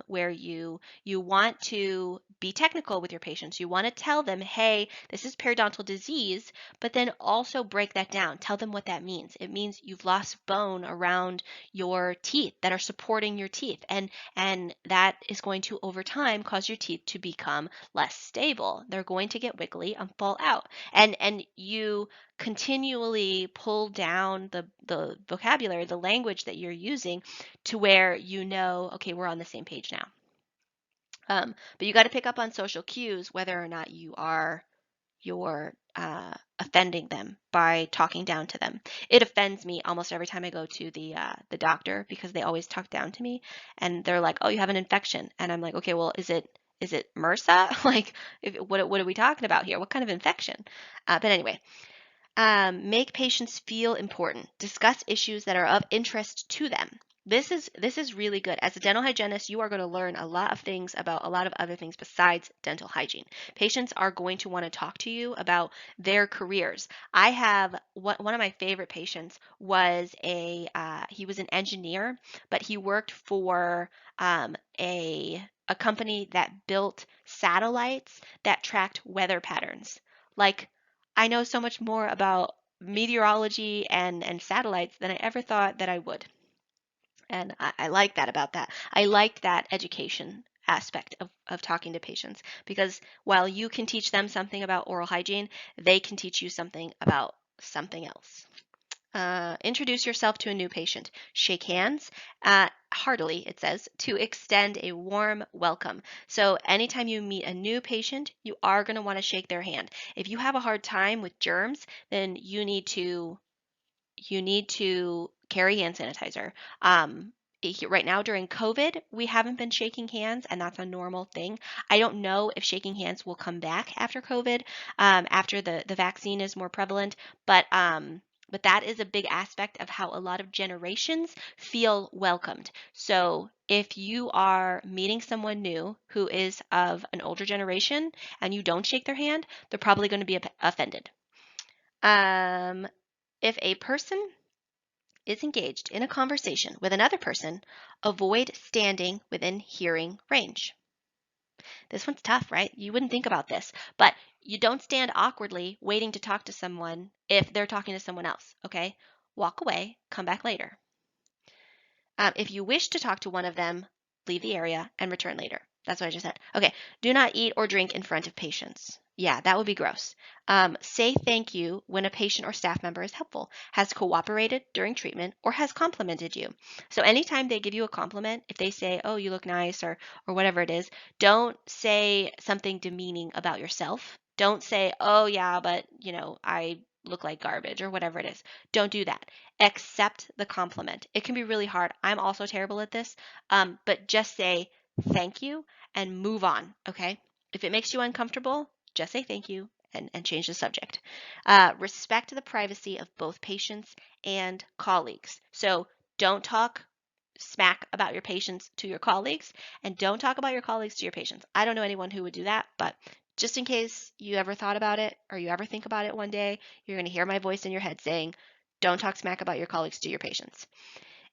where you want to be technical with your patients. You want to tell them, "Hey, this is periodontal disease," but then also break that down. Tell them what that means. It means you've lost bone around your teeth that are supporting your teeth, and that is going to over time cause your teeth to become less stable. They're going to get wiggly and fall out. And you continually pull down the vocabulary, the language that you're using to where okay, we're on the same page now. But you got to pick up on social cues whether or not you're offending them by talking down to them. It offends me almost every time I go to the doctor because they always talk down to me, and they're like, "Oh, you have an infection," and I'm like, "Okay, well, is it MRSA? Like, what are we talking about here? What kind of infection?" But anyway, make patients feel important. Discuss issues that are of interest to them. This is really good. As a dental hygienist, you are going to learn a lot of things about a lot of other things besides dental hygiene. Patients are going to want to talk to you about their careers. I have one of my favorite patients was he was an engineer, but he worked for a company that built satellites that tracked weather patterns. Like, I know so much more about meteorology and satellites than I ever thought that I would. And I like that about that. I like that education aspect of talking to patients because while you can teach them something about oral hygiene, they can teach you something about something else. Introduce yourself to a new patient. Shake hands heartily, it says, to extend a warm welcome. So anytime you meet a new patient, you are going to want to shake their hand. If you have a hard time with germs, then you need to carry hand sanitizer. Right now during COVID, we haven't been shaking hands, and that's a normal thing. I don't know if shaking hands will come back after COVID, after the vaccine is more prevalent, but that is a big aspect of how a lot of generations feel welcomed. So if you are meeting someone new who is of an older generation and you don't shake their hand, they're probably going to be offended. If a person is engaged in a conversation with another person, avoid standing within hearing range. This one's tough, right? You wouldn't think about this, but you don't stand awkwardly waiting to talk to someone if they're talking to someone else, okay? Walk away, come back later. If you wish to talk to one of them, leave the area and return later. That's what I just said. Okay, do not eat or drink in front of patients. Yeah, that would be gross. Say thank you when a patient or staff member is helpful, has cooperated during treatment, or has complimented you. So anytime they give you a compliment, if they say, "Oh, you look nice," or whatever it is, don't say something demeaning about yourself. Don't say, "Oh yeah, but I look like garbage," or whatever it is. Don't do that. Accept the compliment. It can be really hard. I'm also terrible at this, but just say thank you and move on, okay? If it makes you uncomfortable, just say thank you and change the subject. Respect the privacy of both patients and colleagues. So don't talk smack about your patients to your colleagues, and don't talk about your colleagues to your patients. I don't know anyone who would do that, but just in case you ever thought about it or you ever think about it one day, you're going to hear my voice in your head saying, don't talk smack about your colleagues to your patients.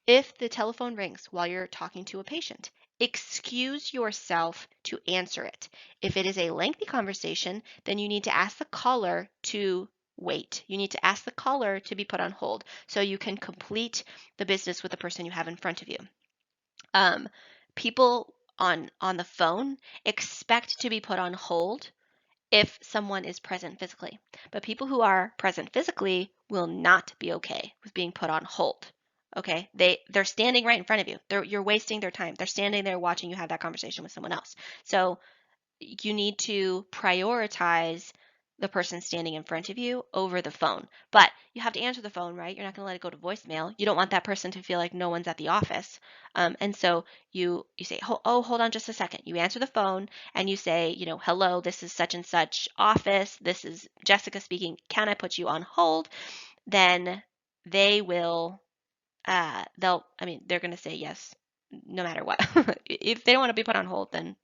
If the telephone rings while you're talking to a patient, excuse yourself to answer it. If it is a lengthy conversation, then you need to ask the caller to wait. You need to ask the caller to be put on hold so you can complete the business with the person you have in front of you. Um, People on the phone expect to be put on hold if someone is present physically. But people who are present physically will not be okay with being put on hold. Okay? They're standing right in front of you. You're wasting their time. They're standing there watching you have that conversation with someone else. So you need to prioritize the person standing in front of you over the phone. But you have to answer the phone, right? You're not going to let it go to voicemail. You don't want that person to feel like no one's at the office. And so you say, oh, hold on just a second. You answer the phone and you say, hello, this is such and such office. This is Jessica speaking. Can I put you on hold? Then they will they're going to say yes no matter what. If they don't want to be put on hold, then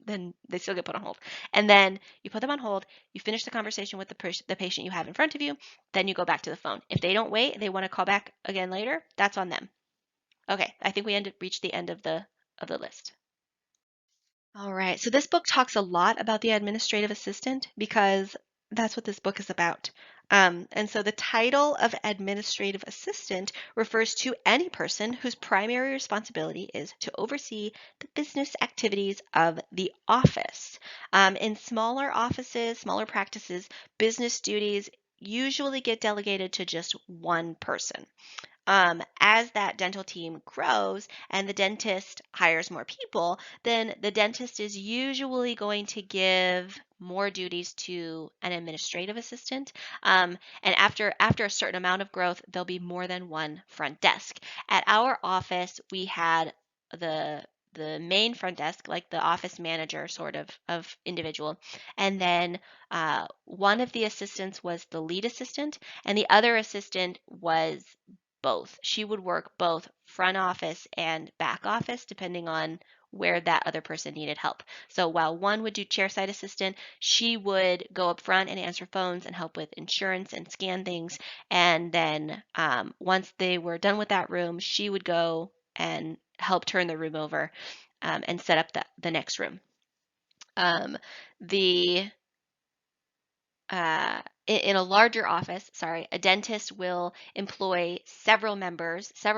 they still get put on hold. And then you put them on hold, you finish the conversation with the patient you have in front of you, then you go back to the phone. If they don't wait, they want to call back again later, that's on them. Okay, I think we reached the end of the list. All right. So this book talks a lot about the administrative assistant because that's what this book is about. And so the title of administrative assistant refers to any person whose primary responsibility is to oversee the business activities of the office. In smaller offices, smaller practices, business duties usually get delegated to just one person. As that dental team grows and the dentist hires more people, then the dentist is usually going to give more duties to an administrative assistant. And after a certain amount of growth, there'll be more than one front desk. At our office, we had the main front desk, like the office manager sort of individual, and then one of the assistants was the lead assistant, and the other assistant was both. She would work both front office and back office depending on where that other person needed help. So while one would do chairside assistant, she would go up front and answer phones and help with insurance and scan things. And then once they were done with that room, she would go and help turn the room over and set up the next room. The in a larger office, a dentist will employ several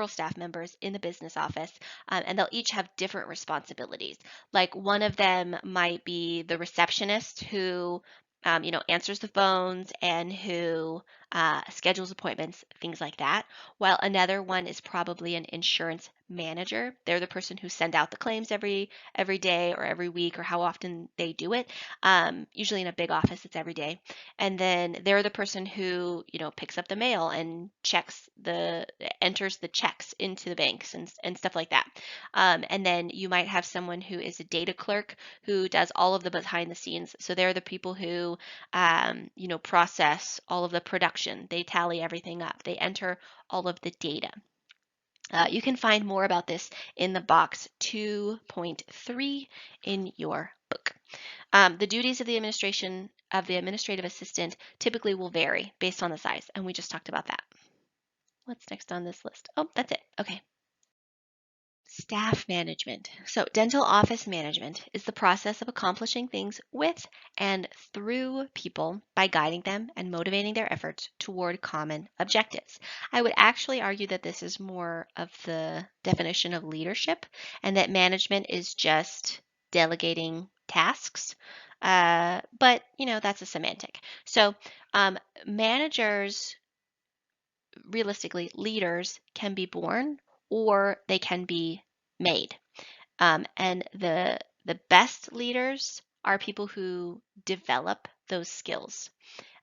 staff members in the business office, and they'll each have different responsibilities. Like one of them might be the receptionist who, answers the phones and who schedules appointments, things like that. While another one is probably an insurance manager. They're the person who send out the claims every day or every week or how often they do it. Usually in a big office, it's every day. And then they're the person who, picks up the mail and enters the checks into the banks and stuff like that. And then you might have someone who is a data clerk who does all of the behind the scenes. So they're the people who, process all of the production. They tally everything up. They enter all of the data. You can find more about this in the box 2.3 in your book. The duties of the administrative assistant typically will vary based on the size, and we just talked about that. What's next on this list? Oh, that's it. Okay. Staff management. So dental office management is the process of accomplishing things with and through people by guiding them and motivating their efforts toward common objectives. I would actually argue that this is more of the definition of leadership and that management is just delegating tasks. But, that's a semantic. So managers, realistically, leaders can be born or they can be made. And the best leaders are people who develop those skills.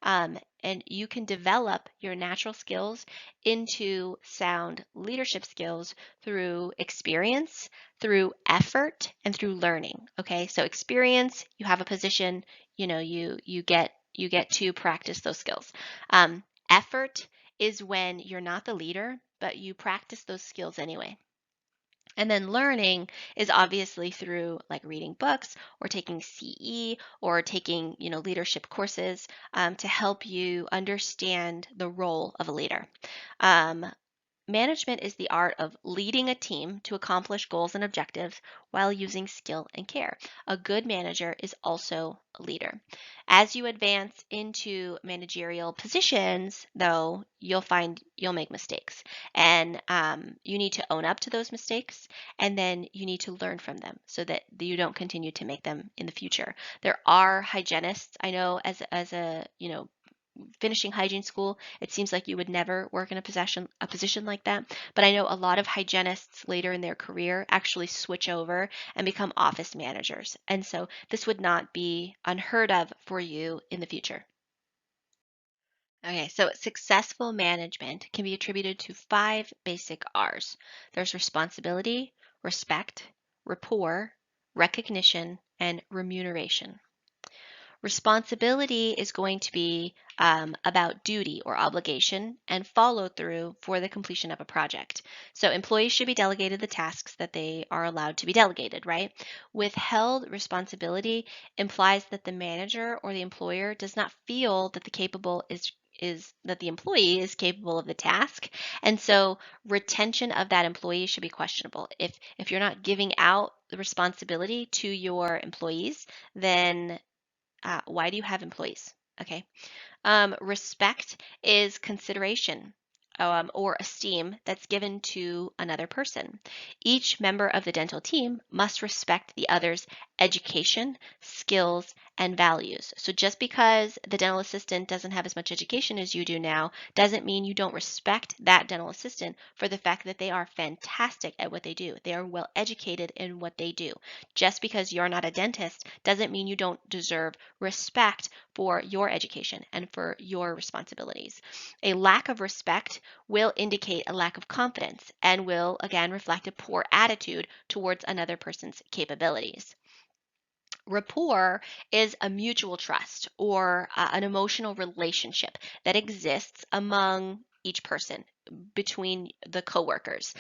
And you can develop your natural skills into sound leadership skills through experience, through effort, and through learning. Okay, so experience, you have a position, you get to practice those skills. Effort is when you're not the leader, but you practice those skills anyway. And then learning is obviously through like reading books or taking CE or taking, leadership courses to help you understand the role of a leader. Um, management is the art of leading a team to accomplish goals and objectives while using skill and care. A good manager is also a leader. As you advance into managerial positions, though, you'll find you'll make mistakes. And you need to own up to those mistakes, and then you need to learn from them so that you don't continue to make them in the future. There are hygienists. I know as a finishing hygiene school, it seems like you would never work in a position like that. But I know a lot of hygienists later in their career actually switch over and become office managers. And so this would not be unheard of for you in the future. Okay, so successful management can be attributed to five basic R's. There's responsibility, respect, rapport, recognition, and remuneration. Responsibility is going to be about duty or obligation and follow through for the completion of a project. So employees should be delegated the tasks that they are allowed to be delegated, right? Withheld responsibility implies that the manager or the employer does not feel that the employee is capable of the task, and so retention of that employee should be questionable. If you're not giving out the responsibility to your employees, then why do you have employees? Okay. Respect is consideration or esteem that's given to another person. Each member of the dental team must respect the other's education, skills, and values. So just because the dental assistant doesn't have as much education as you do now doesn't mean you don't respect that dental assistant for the fact that they are fantastic at what they do. They are well educated in what they do. Just because you're not a dentist doesn't mean you don't deserve respect for your education and for your responsibilities. A lack of respect will indicate a lack of confidence and will again reflect a poor attitude towards another person's capabilities. Rapport is a mutual trust or an emotional relationship that exists among each person between the coworkers.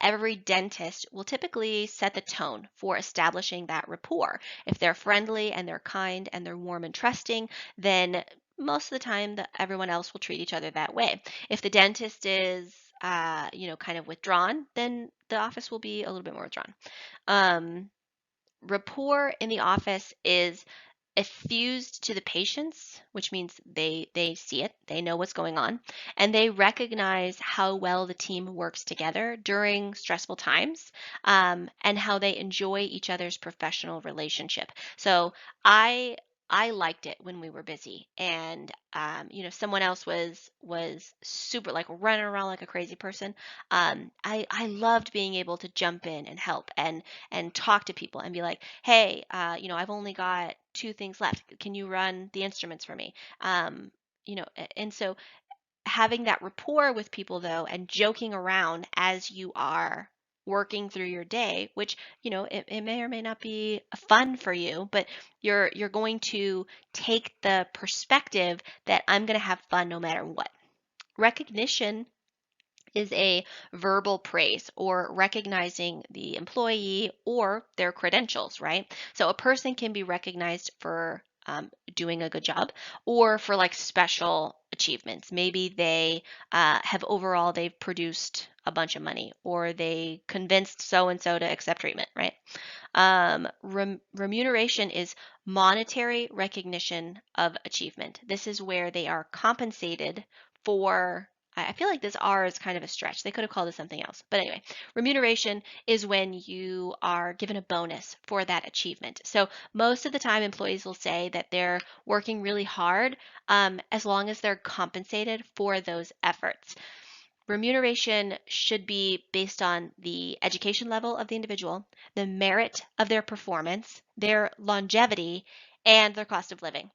Every dentist will typically set the tone for establishing that rapport. If they're friendly and they're kind and they're warm and trusting, then most of the time everyone else will treat each other that way. If the dentist is kind of withdrawn, then the office will be a little bit more withdrawn. Um, Rapport in the office is effused to the patients, which means they see it, they know what's going on, and they recognize how well the team works together during stressful times, and how they enjoy each other's professional relationship. So I I liked it when we were busy, and someone else was super like running around like a crazy person. I loved being able to jump in and help and talk to people and be like, hey, I've only got two things left. Can you run the instruments for me? And so having that rapport with people though, and joking around as you are working through your day, which it may or may not be fun for you, but you're going to take the perspective that I'm going to have fun no matter what. Recognition is a verbal praise or recognizing the employee or their credentials, right? So a person can be recognized for doing a good job or for like special achievements. Maybe they've produced a bunch of money or they convinced so and so to accept treatment, right? Remuneration is monetary recognition of achievement. This is where they are compensated for. I feel like this R is kind of a stretch. They could have called it something else. But anyway, remuneration is when you are given a bonus for that achievement. So most of the time, employees will say that they're working really hard as long as they're compensated for those efforts. Remuneration should be based on the education level of the individual, the merit of their performance, their longevity, and their cost of living.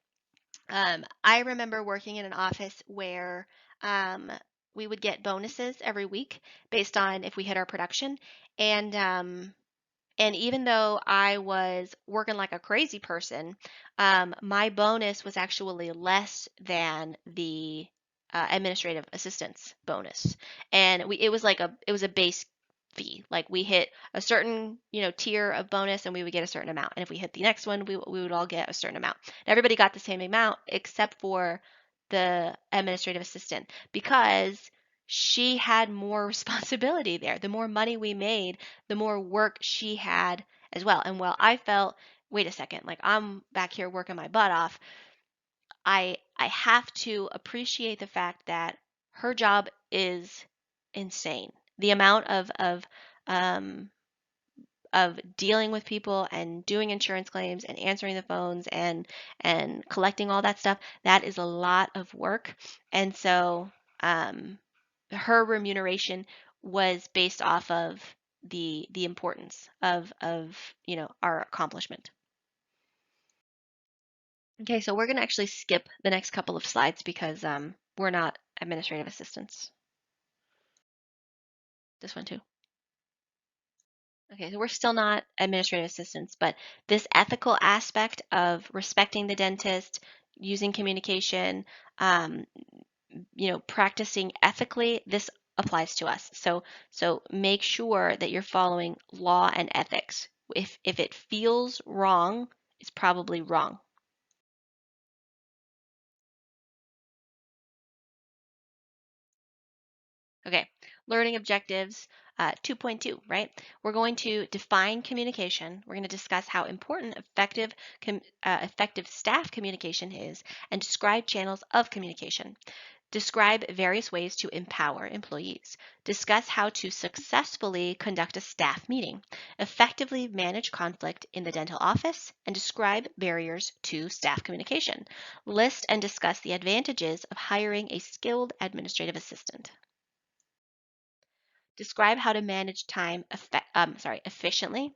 I remember working in an office where um, we would get bonuses every week based on if we hit our production. And even though I was working like a crazy person, my bonus was actually less than the administrative assistance bonus, and it was a base fee. Like we hit a certain tier of bonus, and we would get a certain amount, and if we hit the next one, we would all get a certain amount. And everybody got the same amount except for the administrative assistant because she had more responsibility there. The more money we made, the more work she had as well. And while I felt, wait a second, like I'm back here working my butt off, I have to appreciate the fact that her job is insane. The amount um of dealing with people and doing insurance claims and answering the phones and collecting all that stuff, that is a lot of work. And so um her remuneration was based off of the importance of our accomplishment. Okay, so we're going to actually skip the next couple of slides because we're not administrative assistants. This one too. Okay, so we're still not administrative assistants, but this ethical aspect of respecting the dentist, using communication, um, practicing ethically, this applies to us. So make sure that you're following law and ethics. If it feels wrong, it's probably wrong. Okay, learning objectives 2.2, right? We're going to define communication. We're going to discuss how important effective staff communication is and describe channels of communication. Describe various ways to empower employees. Discuss how to successfully conduct a staff meeting. Effectively manage conflict in the dental office and describe barriers to staff communication. List and discuss the advantages of hiring a skilled administrative assistant. Describe how to manage time efficiently,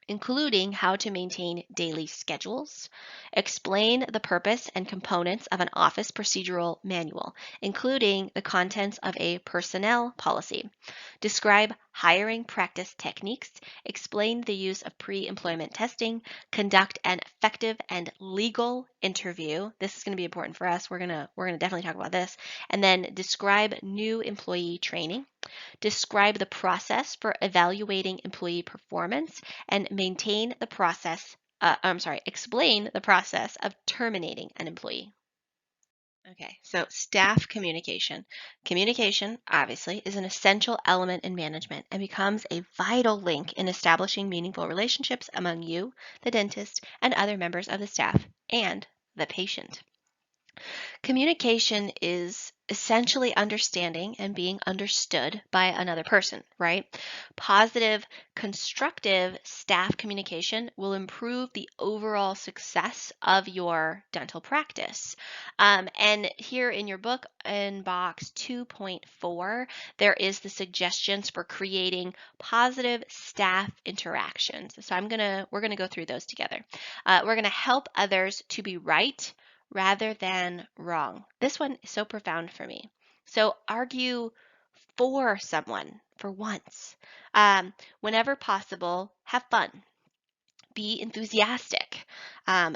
including how to maintain daily schedules. Explain the purpose and components of an office procedural manual, including the contents of a personnel policy. Describe hiring practice techniques. Explain the use of pre-employment testing. Conduct an effective and legal interview. This is going to be important for us. We're going to definitely talk about this. And then describe new employee training. Describe the process for evaluating employee performance and explain the process of terminating an employee. Okay, so staff communication. Communication, obviously, is an essential element in management and becomes a vital link in establishing meaningful relationships among you, the dentist, and other members of the staff, and the patient. Communication is essentially understanding and being understood by another person, right? Positive, constructive staff communication will improve the overall success of your dental practice. And here in your book in box 2.4, there is the suggestions for creating positive staff interactions. So we're gonna go through those together. We're gonna help others to be right rather than wrong. This one is so profound for me. So argue for someone for once. Whenever possible, have fun. Be enthusiastic.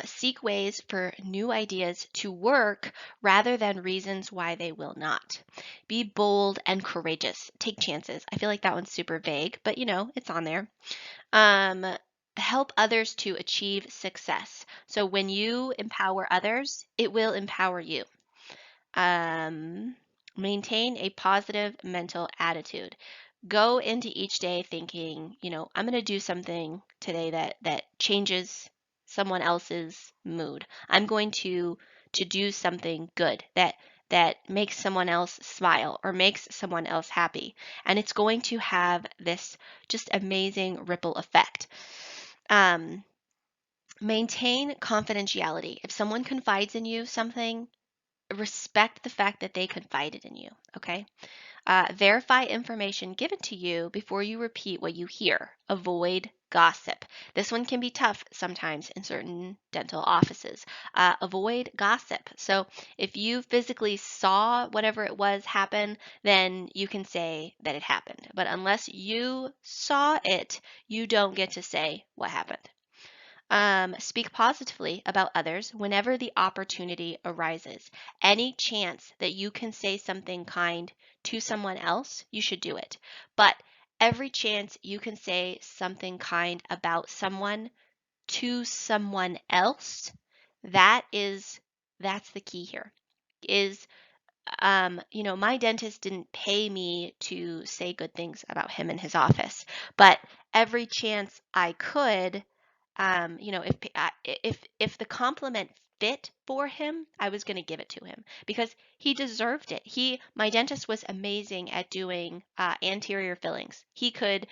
Seek ways for new ideas to work rather than reasons why they will not. Be bold and courageous. Take chances. I feel like that one's super vague, but it's on there. Um, Help others to achieve success. So when you empower others, it will empower you. Um, Maintain a positive mental attitude. Go into each day thinking, I'm going to do something today that changes someone else's mood. I'm going to do something good that makes someone else smile or makes someone else happy. And it's going to have this just amazing ripple effect. Maintain confidentiality. If someone confides in you something, respect the fact that they confided in you, okay? Verify information given to you before you repeat what you hear. Avoid gossip. This one can be tough sometimes in certain dental offices. Avoid gossip. So if you physically saw whatever it was happen, then you can say that it happened. But unless you saw it, you don't get to say what happened. Speak positively about others whenever the opportunity arises. Any chance that you can say something kind to someone else, you should do it. But every chance you can say something kind about someone to someone else, that's the key here. Is my dentist didn't pay me to say good things about him in his office, but every chance I could, if the compliment fit for him, I was going to give it to him because he deserved it. My dentist was amazing at doing anterior fillings. He could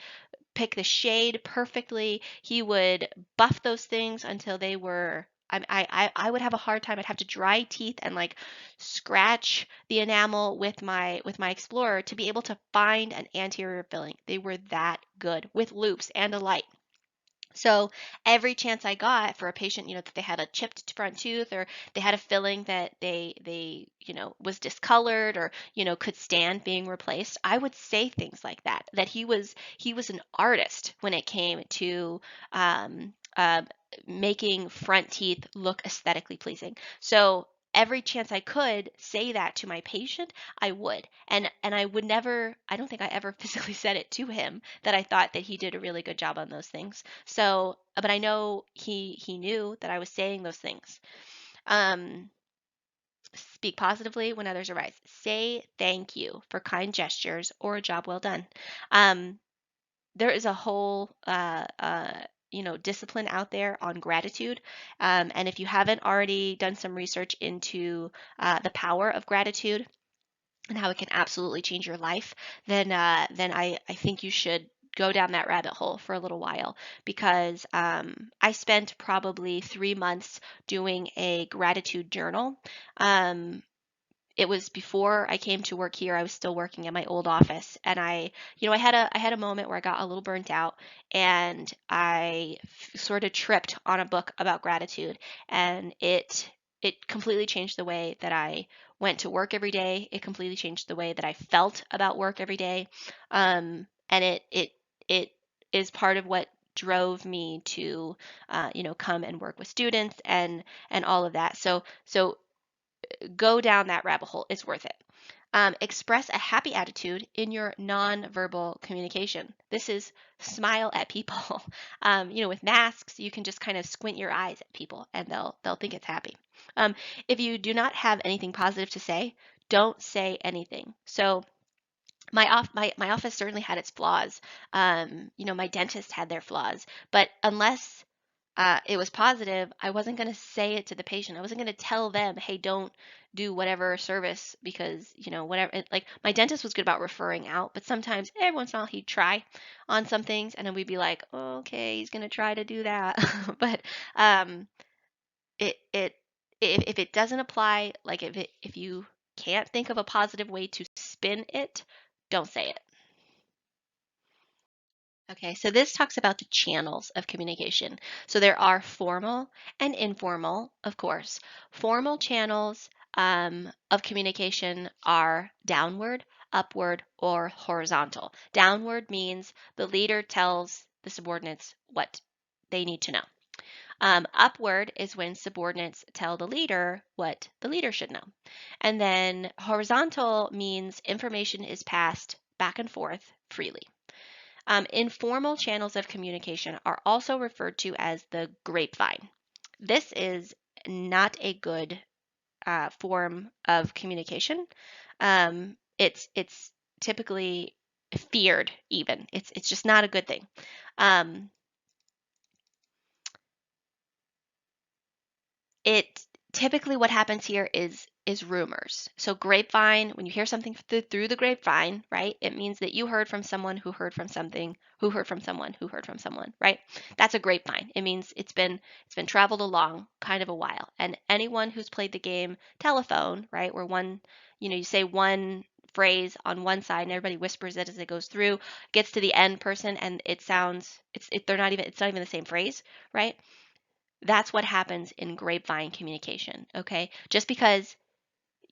pick the shade perfectly. He would buff those things until they were. I would have a hard time. I'd have to dry teeth and like scratch the enamel with my Explorer to be able to find an anterior filling. They were that good with loops and a light. So every chance I got for a patient, that they had a chipped front tooth or they had a filling that they was discolored or, could stand being replaced, I would say things like that, that he was an artist when it came to um, uh, making front teeth look aesthetically pleasing. So every chance I could say that to my patient, I would. And I would never, I don't think I ever physically said it to him that I thought that he did a really good job on those things. So, but I know he knew that I was saying those things. Um, Speak positively when others arise. Say thank you for kind gestures or a job well done. Um, there is a whole discipline out there on gratitude, and if you haven't already done some research into the power of gratitude and how it can absolutely change your life, then I think you should go down that rabbit hole for a little while because I spent probably 3 months doing a gratitude journal. Um, it was before I came to work here. I was still working at my old office, and I had a moment where I got a little burnt out, and I sort of tripped on a book about gratitude, and it completely changed the way that I went to work every day. It completely changed the way that I felt about work every day, and it is part of what drove me to come and work with students and all of that. So go down that rabbit hole. It's worth it. Express a happy attitude in your nonverbal communication. This is smile at people. With masks, you can just kind of squint your eyes at people, and they'll think it's happy. If you do not have anything positive to say, don't say anything. So my office certainly had its flaws. My dentist had their flaws, but unless it was positive, I wasn't going to say it to the patient. I wasn't going to tell them, hey, don't do whatever service because, whatever. Like my dentist was good about referring out, but sometimes every once in a while he'd try on some things and then we'd be like, oh, okay, he's going to try to do that. But um, it if it doesn't apply, like if you can't think of a positive way to spin it, don't say it. Okay, so this talks about the channels of communication. So there are formal and informal, of course. Formal channels of communication are downward, upward, or horizontal. Downward means the leader tells the subordinates what they need to know. Upward is when subordinates tell the leader what the leader should know. And then horizontal means information is passed back and forth freely. Informal channels of communication are also referred to as the grapevine. This is not a good form of communication. It's typically feared. Even it's just not a good thing. Um, it typically what happens here is rumors. So grapevine, when you hear something through the grapevine, right? It means that you heard from someone who heard from something, who heard from someone, who heard from someone, right? That's a grapevine. It means it's been traveled along kind of a while. And anyone who's played the game telephone, right, where you say one phrase on one side and everybody whispers it as it goes through, gets to the end person and it sounds it's not even the same phrase, right? That's what happens in grapevine communication, okay? Just because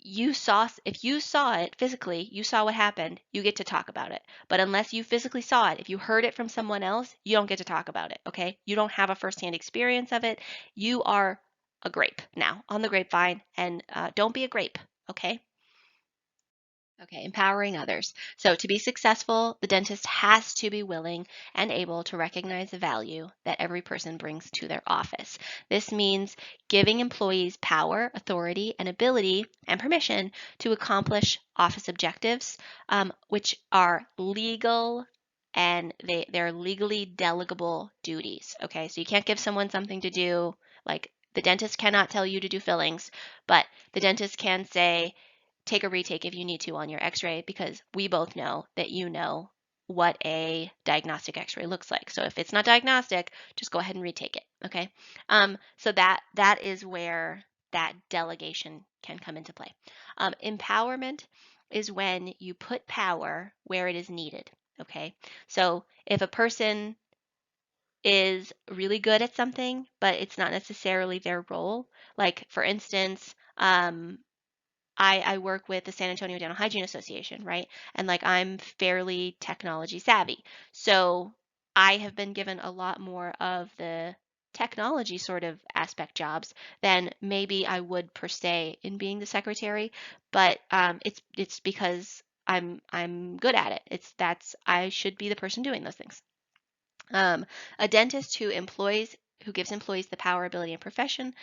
if you saw it physically, you saw what happened, you get to talk about it. But unless you physically saw it, if you heard it from someone else, you don't get to talk about it, okay? You don't have a firsthand experience of it. You are a grape now on the grapevine, and don't be a grape, okay? Okay, empowering others. So, to be successful, the dentist has to be willing and able to recognize the value that every person brings to their office. This means giving employees power, authority, and ability and permission to accomplish office objectives, which are legal and they're legally delegable duties. Okay, so you can't give someone something to do, like the dentist cannot tell you to do fillings, but the dentist can say, take a retake if you need to on your x-ray, because we both know that you know what a diagnostic x-ray looks like. So if it's not diagnostic, just go ahead and retake it. Okay. So that is where that delegation can come into play. Empowerment is when you put power where it is needed. Okay. So if a person is really good at something, but it's not necessarily their role, like for instance, I work with the San Antonio Dental Hygiene Association, right? And like I'm fairly technology savvy. So I have been given a lot more of the technology sort of aspect jobs than maybe I would per se in being the secretary, but it's because I'm good at it. I should be the person doing those things. A dentist who gives employees the power, ability, and profession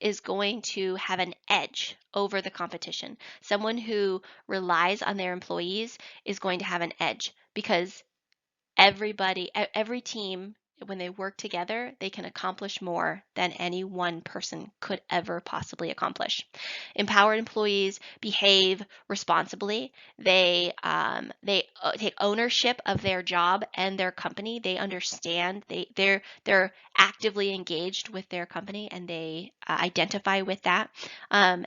is going to have an edge over the competition. Someone who relies on their employees is going to have an edge because every team, when they work together, they can accomplish more than any one person could ever possibly accomplish. Empowered employees behave responsibly. They take ownership of their job and their company. They understand. They're actively engaged with their company, and they identify with that.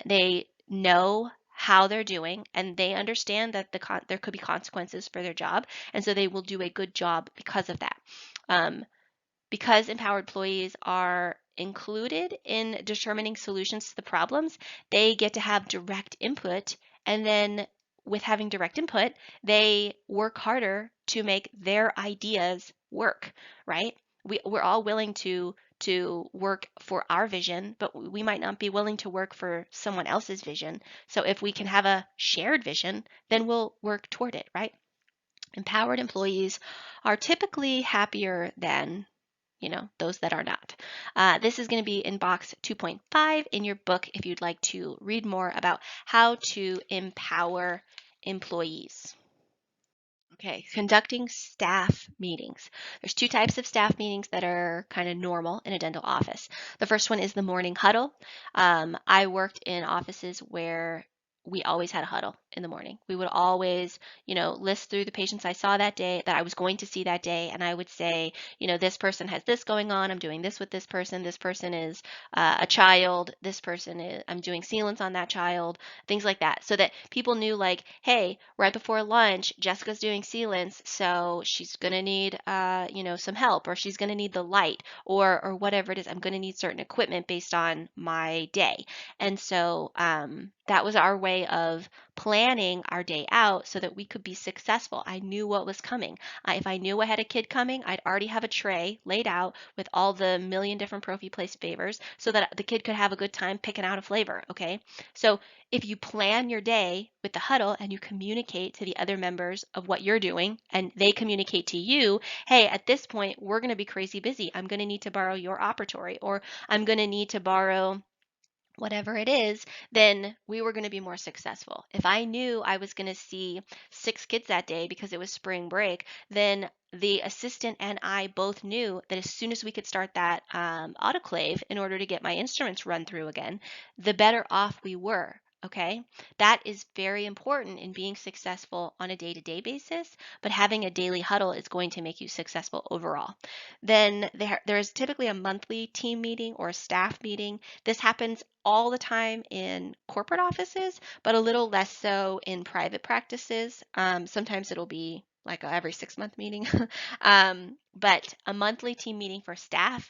They know how they're doing, and they understand that there could be consequences for their job, and so they will do a good job because of that. Um, because empowered employees are included in determining solutions to the problems, they get to have direct input. And then, with having direct input, they work harder to make their ideas work, right? We're all willing to work for our vision, but we might not be willing to work for someone else's vision. So if we can have a shared vision, then we'll work toward it, right? Empowered employees are typically happier than those that are not. This is going to be in box 2.5 in your book if you'd like to read more about how to empower employees. Okay, conducting staff meetings. There's two types of staff meetings that are kind of normal in a dental office. The first one is the morning huddle. I worked in offices where we always had a huddle in the morning. We would always, list through the patients I saw that day, that I was going to see that day, and I would say, this person has this going on. I'm doing this with this person. This person is a child. This person is, I'm doing sealants on that child, things like that, so that people knew, like, hey, right before lunch, Jessica's doing sealants, so she's gonna need, some help, or she's gonna need the light, or whatever it is. I'm gonna need certain equipment based on my day, and so that was our way of planning our day out so that we could be successful. I knew what was coming. If I knew I had a kid coming, I'd already have a tray laid out with all the million different Profi Place flavors so that the kid could have a good time picking out a flavor. Okay, so if you plan your day with the huddle and you communicate to the other members of what you're doing, and they communicate to you, hey, at this point, we're going to be crazy busy. I'm going to need to borrow your operatory, or I'm going to need to borrow whatever it is, then we were going to be more successful. If I knew I was going to see 6 kids that day because it was spring break, then the assistant and I both knew that as soon as we could start that autoclave in order to get my instruments run through again, the better off we were. Okay, that is very important in being successful on a day-to-day basis, but having a daily huddle is going to make you successful overall. Then there is typically a monthly team meeting or a staff meeting. This happens all the time in corporate offices, but a little less so in private practices. Sometimes it'll be like every 6-month meeting. But a monthly team meeting for staff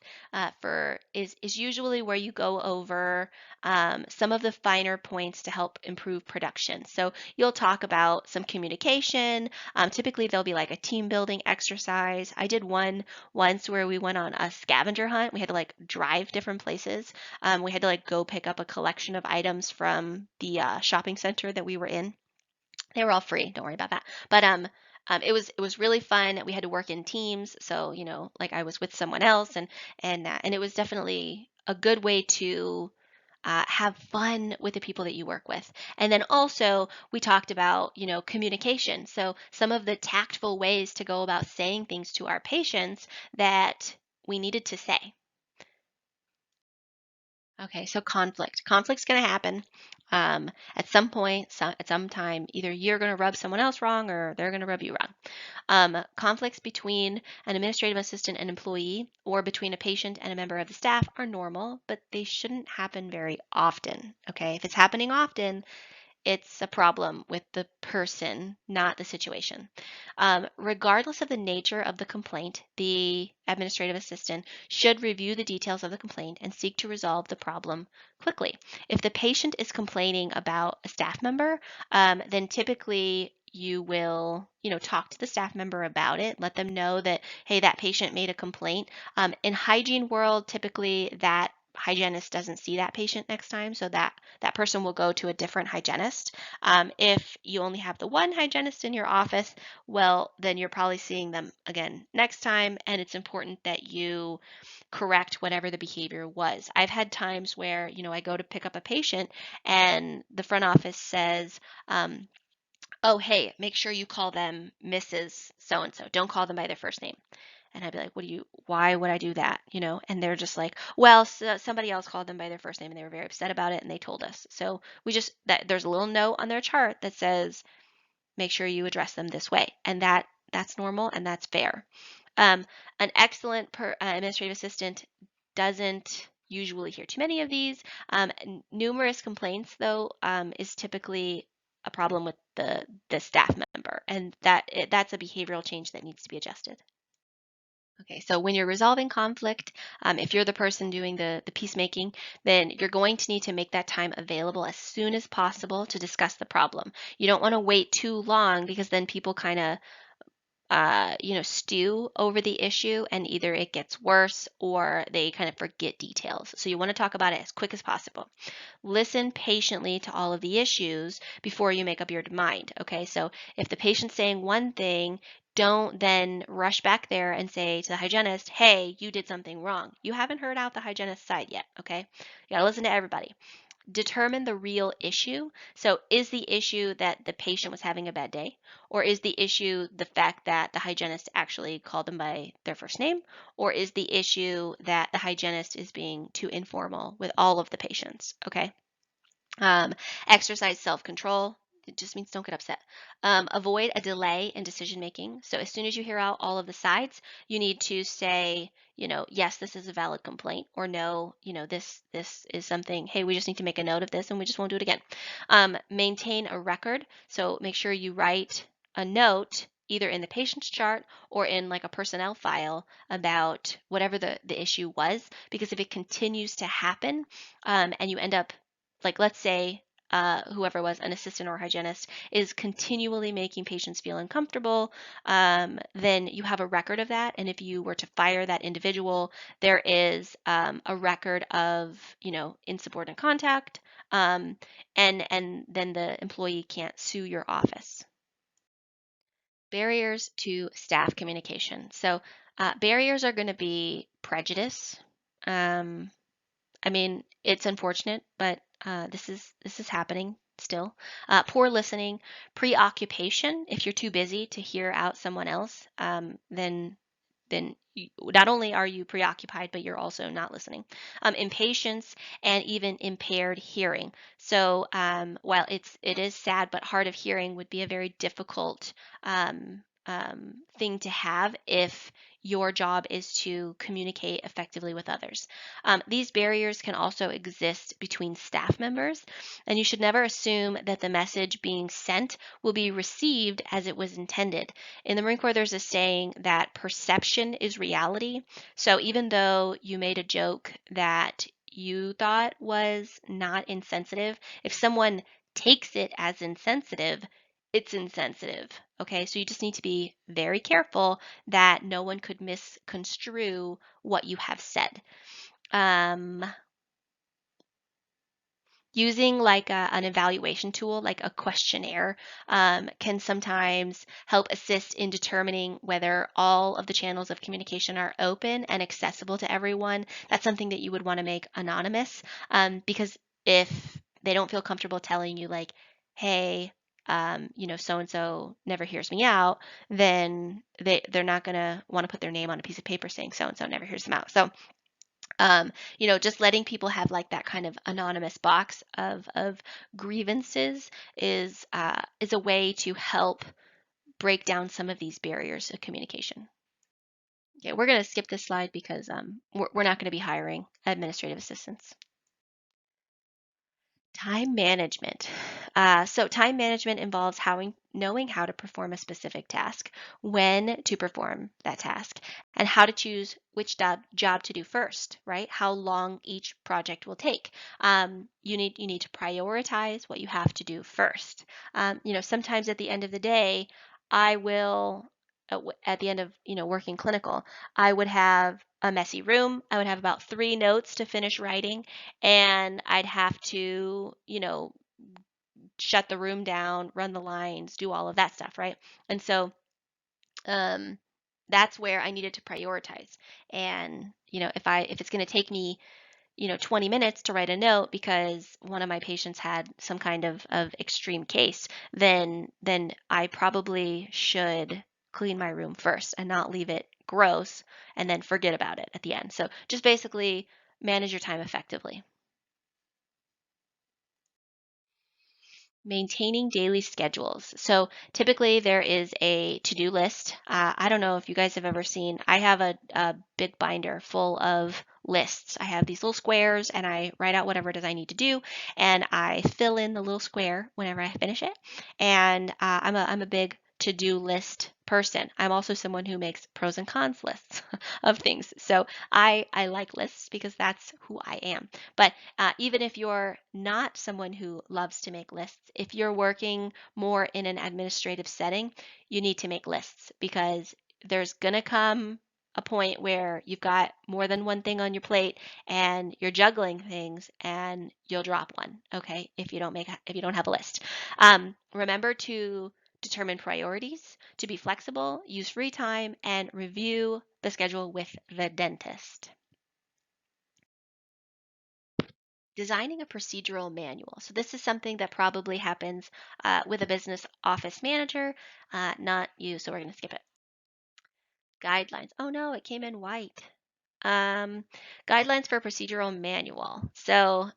is usually where you go over some of the finer points to help improve production. So you'll talk about some communication. Typically there'll be like a team building exercise. I did one once where we went on a scavenger hunt. We had to like drive different places. We had to like go pick up a collection of items from the shopping center that we were in. They were all free, don't worry about that. But, it was really fun. We had to work in teams, so, like, I was with someone else, and it was definitely a good way to, have fun with the people that you work with. And then also, we talked about, communication. So some of the tactful ways to go about saying things to our patients that we needed to say. Okay, so conflict. Conflict's going to happen at some point, at some time. Either you're going to rub someone else wrong or they're going to rub you wrong. Conflicts between an administrative assistant and employee or between a patient and a member of the staff are normal, but they shouldn't happen very often. Okay, if it's happening often, it's a problem with the person, not the situation. Regardless of the nature of the complaint, the administrative assistant should review the details of the complaint and seek to resolve the problem quickly. If the patient is complaining about a staff member, then typically you will, talk to the staff member about it, let them know that, hey, that patient made a complaint. In hygiene world, typically that hygienist doesn't see that patient next time, so that person will go to a different hygienist. If you only have the one hygienist in your office, well, then you're probably seeing them again next time, and it's important that you correct whatever the behavior was. I've had times where, I go to pick up a patient and the front office says, oh, hey, make sure you call them Mrs. So and so. Don't call them by their first name. And I'd be like, why would I do that? And they're just like, well, somebody else called them by their first name and they were very upset about it and they told us. So there's a little note on their chart that says, make sure you address them this way. And that's normal and that's fair. An excellent administrative assistant doesn't usually hear too many of these. Numerous complaints, though, is typically a problem with the staff member, and that's a behavioral change that needs to be adjusted. Okay, so when you're resolving conflict, if you're the person doing the peacemaking, then you're going to need to make that time available as soon as possible to discuss the problem. You don't want to wait too long because then people kind of stew over the issue and either it gets worse or they kind of forget details. So you want to talk about it as quick as possible. Listen patiently to all of the issues before you make up your mind. Okay, so if the patient's saying one thing, don't then rush back there and say to the hygienist, hey, you did something wrong. You haven't heard out the hygienist's side yet. Okay, you gotta listen to everybody. Determine the real issue. So, is the issue that the patient was having a bad day? Or is the issue the fact that the hygienist actually called them by their first name? Or is the issue that the hygienist is being too informal with all of the patients? Okay. Um, Exercise self-control. It just means don't get upset. Avoid a delay in decision making. So as soon as you hear out all of the sides, you need to say, yes, this is a valid complaint, or no, this is something. Hey, we just need to make a note of this, and we just won't do it again. Maintain a record. So make sure you write a note either in the patient's chart or in like a personnel file about whatever the issue was, because if it continues to happen and you end up like let's say whoever was an assistant or hygienist is continually making patients feel uncomfortable, then you have a record of that. And if you were to fire that individual, there is a record of, insubordinate contact, and then the employee can't sue your office. Barriers to staff communication. So barriers are going to be prejudice. Um, I mean, it's unfortunate, but this is happening still. Poor listening, preoccupation. If you're too busy to hear out someone else, then not only are you preoccupied, but you're also not listening. Impatience and even impaired hearing. So while it is sad, but hard of hearing would be a very difficult thing to have if your job is to communicate effectively with others. These barriers can also exist between staff members, and you should never assume that the message being sent will be received as it was intended. In the Marine Corps, there's a saying that perception is reality. So even though you made a joke that you thought was not insensitive, if someone takes it as insensitive, it's insensitive. Okay, so you just need to be very careful that no one could misconstrue what you have said. Um, Using like an evaluation tool, like a questionnaire, can sometimes help assist in determining whether all of the channels of communication are open and accessible to everyone. That's something that you would want to make anonymous, because if they don't feel comfortable telling you, like, hey, so and so never hears me out, then they're not going to want to put their name on a piece of paper saying so and so never hears them out. So just letting people have like that kind of anonymous box of grievances is a way to help break down some of these barriers of communication. Okay, we're going to skip this slide because we're not going to be hiring administrative assistants. Time management. So time management involves knowing how to perform a specific task, when to perform that task, and how to choose which job to do first, right? How long each project will take. You need to prioritize what you have to do first. Sometimes at the end of the day, I will, at the end of, working clinical, I would have a messy room. I would have about 3 notes to finish writing, and I'd have to, shut the room down, run the lines, do all of that stuff, right? And so um, that's where I needed to prioritize. And if it's going to take me 20 minutes to write a note because one of my patients had some kind of extreme case, then I probably should clean my room first and not leave it gross and then forget about it at the end. So just basically manage your time effectively. Maintaining daily schedules. So typically there is a to-do list. I don't know if you guys have ever seen, I have a big binder full of lists. I have these little squares and I write out whatever it is I need to do, and I fill in the little square whenever I finish it. And I'm a big to-do list person. I'm also someone who makes pros and cons lists of things. So I like lists because that's who I am. But even if you're not someone who loves to make lists, if you're working more in an administrative setting, you need to make lists because there's going to come a point where you've got more than one thing on your plate and you're juggling things and you'll drop one, okay, if you don't have a list. Remember to determine priorities, to be flexible, use free time, and review the schedule with the dentist. Designing a procedural manual. So this is something that probably happens with a business office manager, not you. So we're going to skip it. Guidelines. Oh no, it came in white. Um, Guidelines for procedural manual. So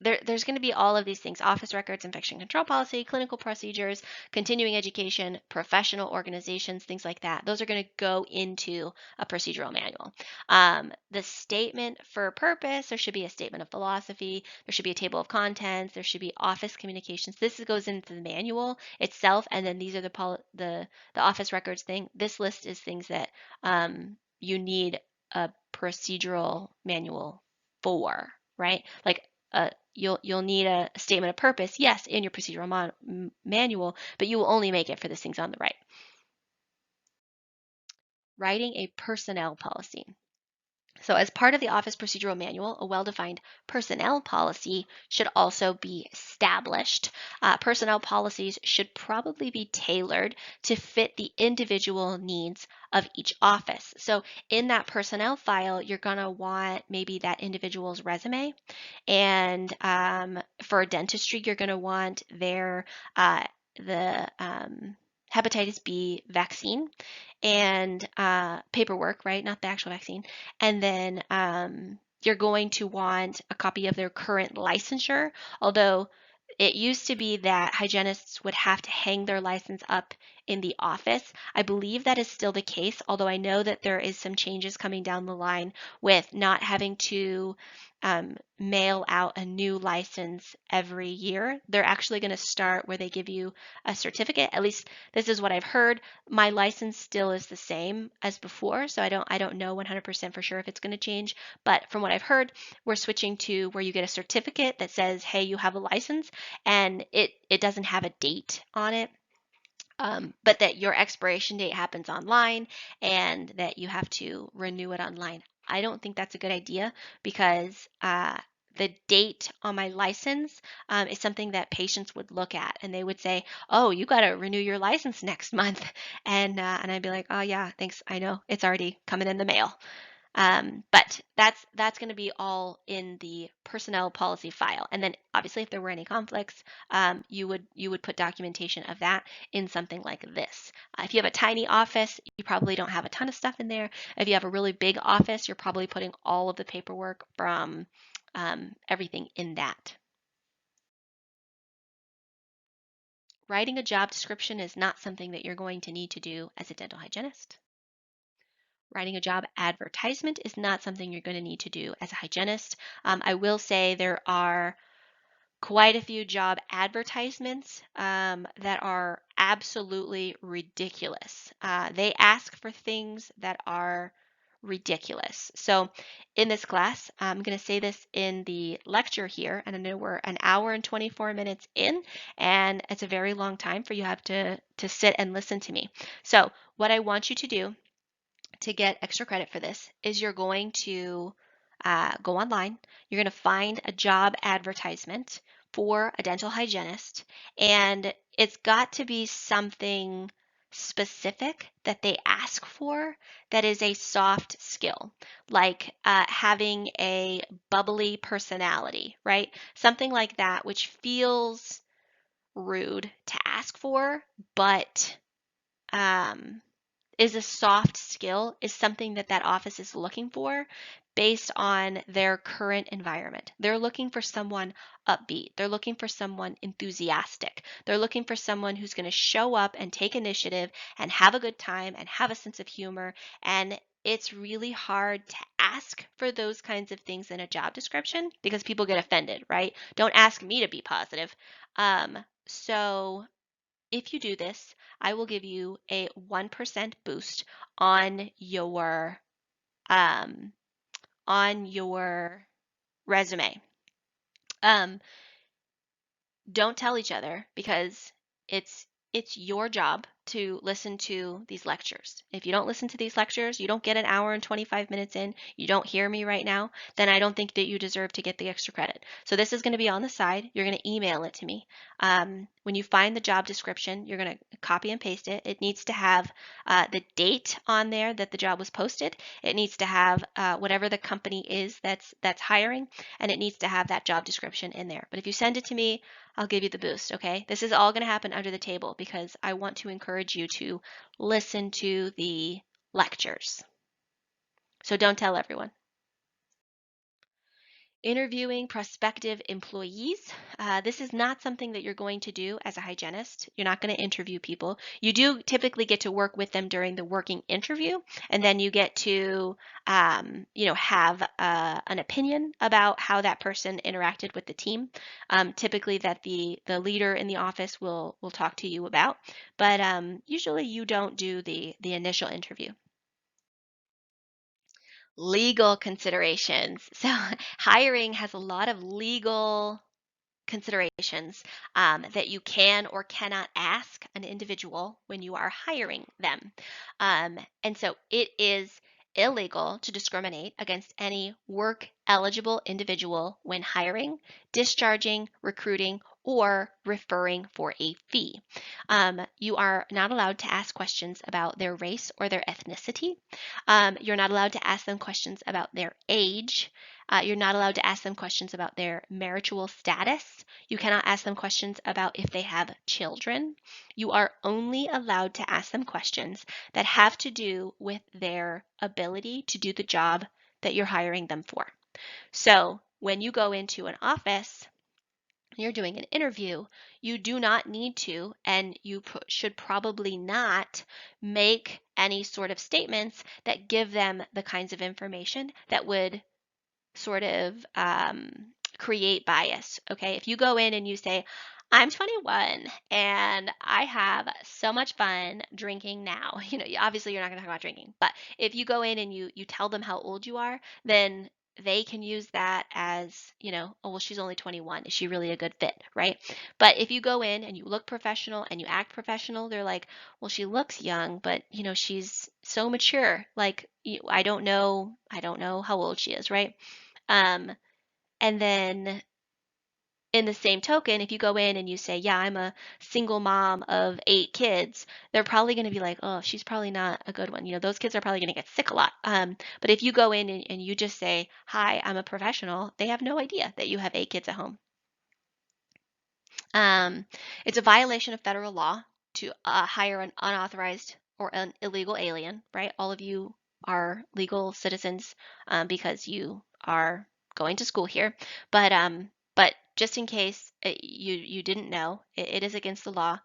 there's going to be all of these things: office records, infection control policy, clinical procedures, continuing education, professional organizations, things like that. Those are going to go into a procedural manual. The statement for purpose, there should be a statement of philosophy, there should be a table of contents, there should be office communications. This goes into the manual itself, and then these are the office records thing. This list is things that you need a procedural manual for, right? Like you'll need a statement of purpose, yes, in your procedural manual, but you will only make it for the things on the right. Writing a personnel policy. So as part of the Office Procedural Manual, a well-defined personnel policy should also be established. Personnel policies should probably be tailored to fit the individual needs of each office. So in that personnel file, you're going to want maybe that individual's resume. And for dentistry, you're going to want the hepatitis B vaccine and paperwork, right? Not the actual vaccine. And then you're going to want a copy of their current licensure, although it used to be that hygienists would have to hang their license up in the office. I believe that is still the case, although I know that there is some changes coming down the line with not having to mail out a new license every year. They're actually going to start where they give you a certificate. At least this is what I've heard. My license still is the same as before, so I don't know 100% for sure if it's going to change. But from what I've heard, we're switching to where you get a certificate that says, "Hey, you have a license," and it doesn't have a date on it. But that your expiration date happens online and that you have to renew it online. I don't think that's a good idea because the date on my license is something that patients would look at, and they would say, "Oh, you got to renew your license next month," and I'd be like, "Oh yeah, thanks. I know it's already coming in the mail." But that's going to be all in the personnel policy file. And then obviously if there were any conflicts, you would put documentation of that in something like this. If you have a tiny office, you probably don't have a ton of stuff in there. If you have a really big office, you're probably putting all of the paperwork from everything in that. Writing a job description is not something that you're going to need to do as a dental hygienist. Writing a job advertisement is not something you're going to need to do as a hygienist. I will say there are quite a few job advertisements that are absolutely ridiculous. They ask for things that are ridiculous. So in this class, I'm going to say this in the lecture here, and I know we're an hour and 24 minutes in, and it's a very long time for you have to sit and listen to me. So what I want you to do to get extra credit for this is you're going to go online. You're going to find a job advertisement for a dental hygienist, and it's got to be something specific that they ask for that is a soft skill, like having a bubbly personality, right? Something like that, which feels rude to ask for, but um, is a soft skill, is something that that office is looking for based on their current environment. They're looking for someone upbeat. They're looking for someone enthusiastic. They're looking for someone who's going to show up and take initiative and have a good time and have a sense of humor. And it's really hard to ask for those kinds of things in a job description because people get offended, right? Don't ask me to be positive. So if you do this, I will give you a 1% boost on your um, on your resume. Um, don't tell each other because it's your job to listen to these lectures. If you don't listen to these lectures, you don't get an hour and 25 minutes in, you don't hear me right now, then I don't think that you deserve to get the extra credit. So this is going to be on the side. You're going to email it to me. When you find the job description, you're going to copy and paste it. It needs to have the date on there that the job was posted. It needs to have whatever the company is that's hiring, and it needs to have that job description in there. But if you send it to me, I'll give you the boost, okay? This is all going to happen under the table because I want to encourage you to listen to the lectures. So don't tell everyone. Interviewing prospective employees. This is not something that you're going to do as a hygienist. You're not going to interview people. You do typically get to work with them during the working interview, and then you get to, have an opinion about how that person interacted with the team. Typically, that the leader in the office will talk to you about, but usually you don't do the initial interview. Legal considerations. So hiring has a lot of legal considerations that you can or cannot ask an individual when you are hiring them. And so it is illegal to discriminate against any work eligible individual when hiring, discharging, recruiting, or referring for a fee. You are not allowed to ask questions about their race or their ethnicity. You're not allowed to ask them questions about their age. You're not allowed to ask them questions about their marital status. You cannot ask them questions about if they have children. You are only allowed to ask them questions that have to do with their ability to do the job that you're hiring them for. So when you go into an office, you're doing an interview, you do not need to, and you should probably not make any sort of statements that give them the kinds of information that would sort of create bias. Okay, if you go in and you say, I'm 21 and I have so much fun drinking now. Obviously you're not going to talk about drinking, but if you go in and you tell them how old you are, then they can use that as, oh, well, she's only 21. Is she really a good fit, right? But if you go in and you look professional and you act professional, they're like, well, she looks young, but she's so mature. Like, I don't know how old she is, right? Um, And then in the same token, if you go in and you say, yeah, I'm a single mom of 8 kids, they're probably going to be like, oh, she's probably not a good one. Those kids are probably going to get sick a lot. But if you go in and you just say, hi, I'm a professional, they have no idea that you have 8 kids at home. Um, it's a violation of federal law to hire an unauthorized or an illegal alien, right? All of you are legal citizens because you are going to school here. But just in case you didn't know, it is against the law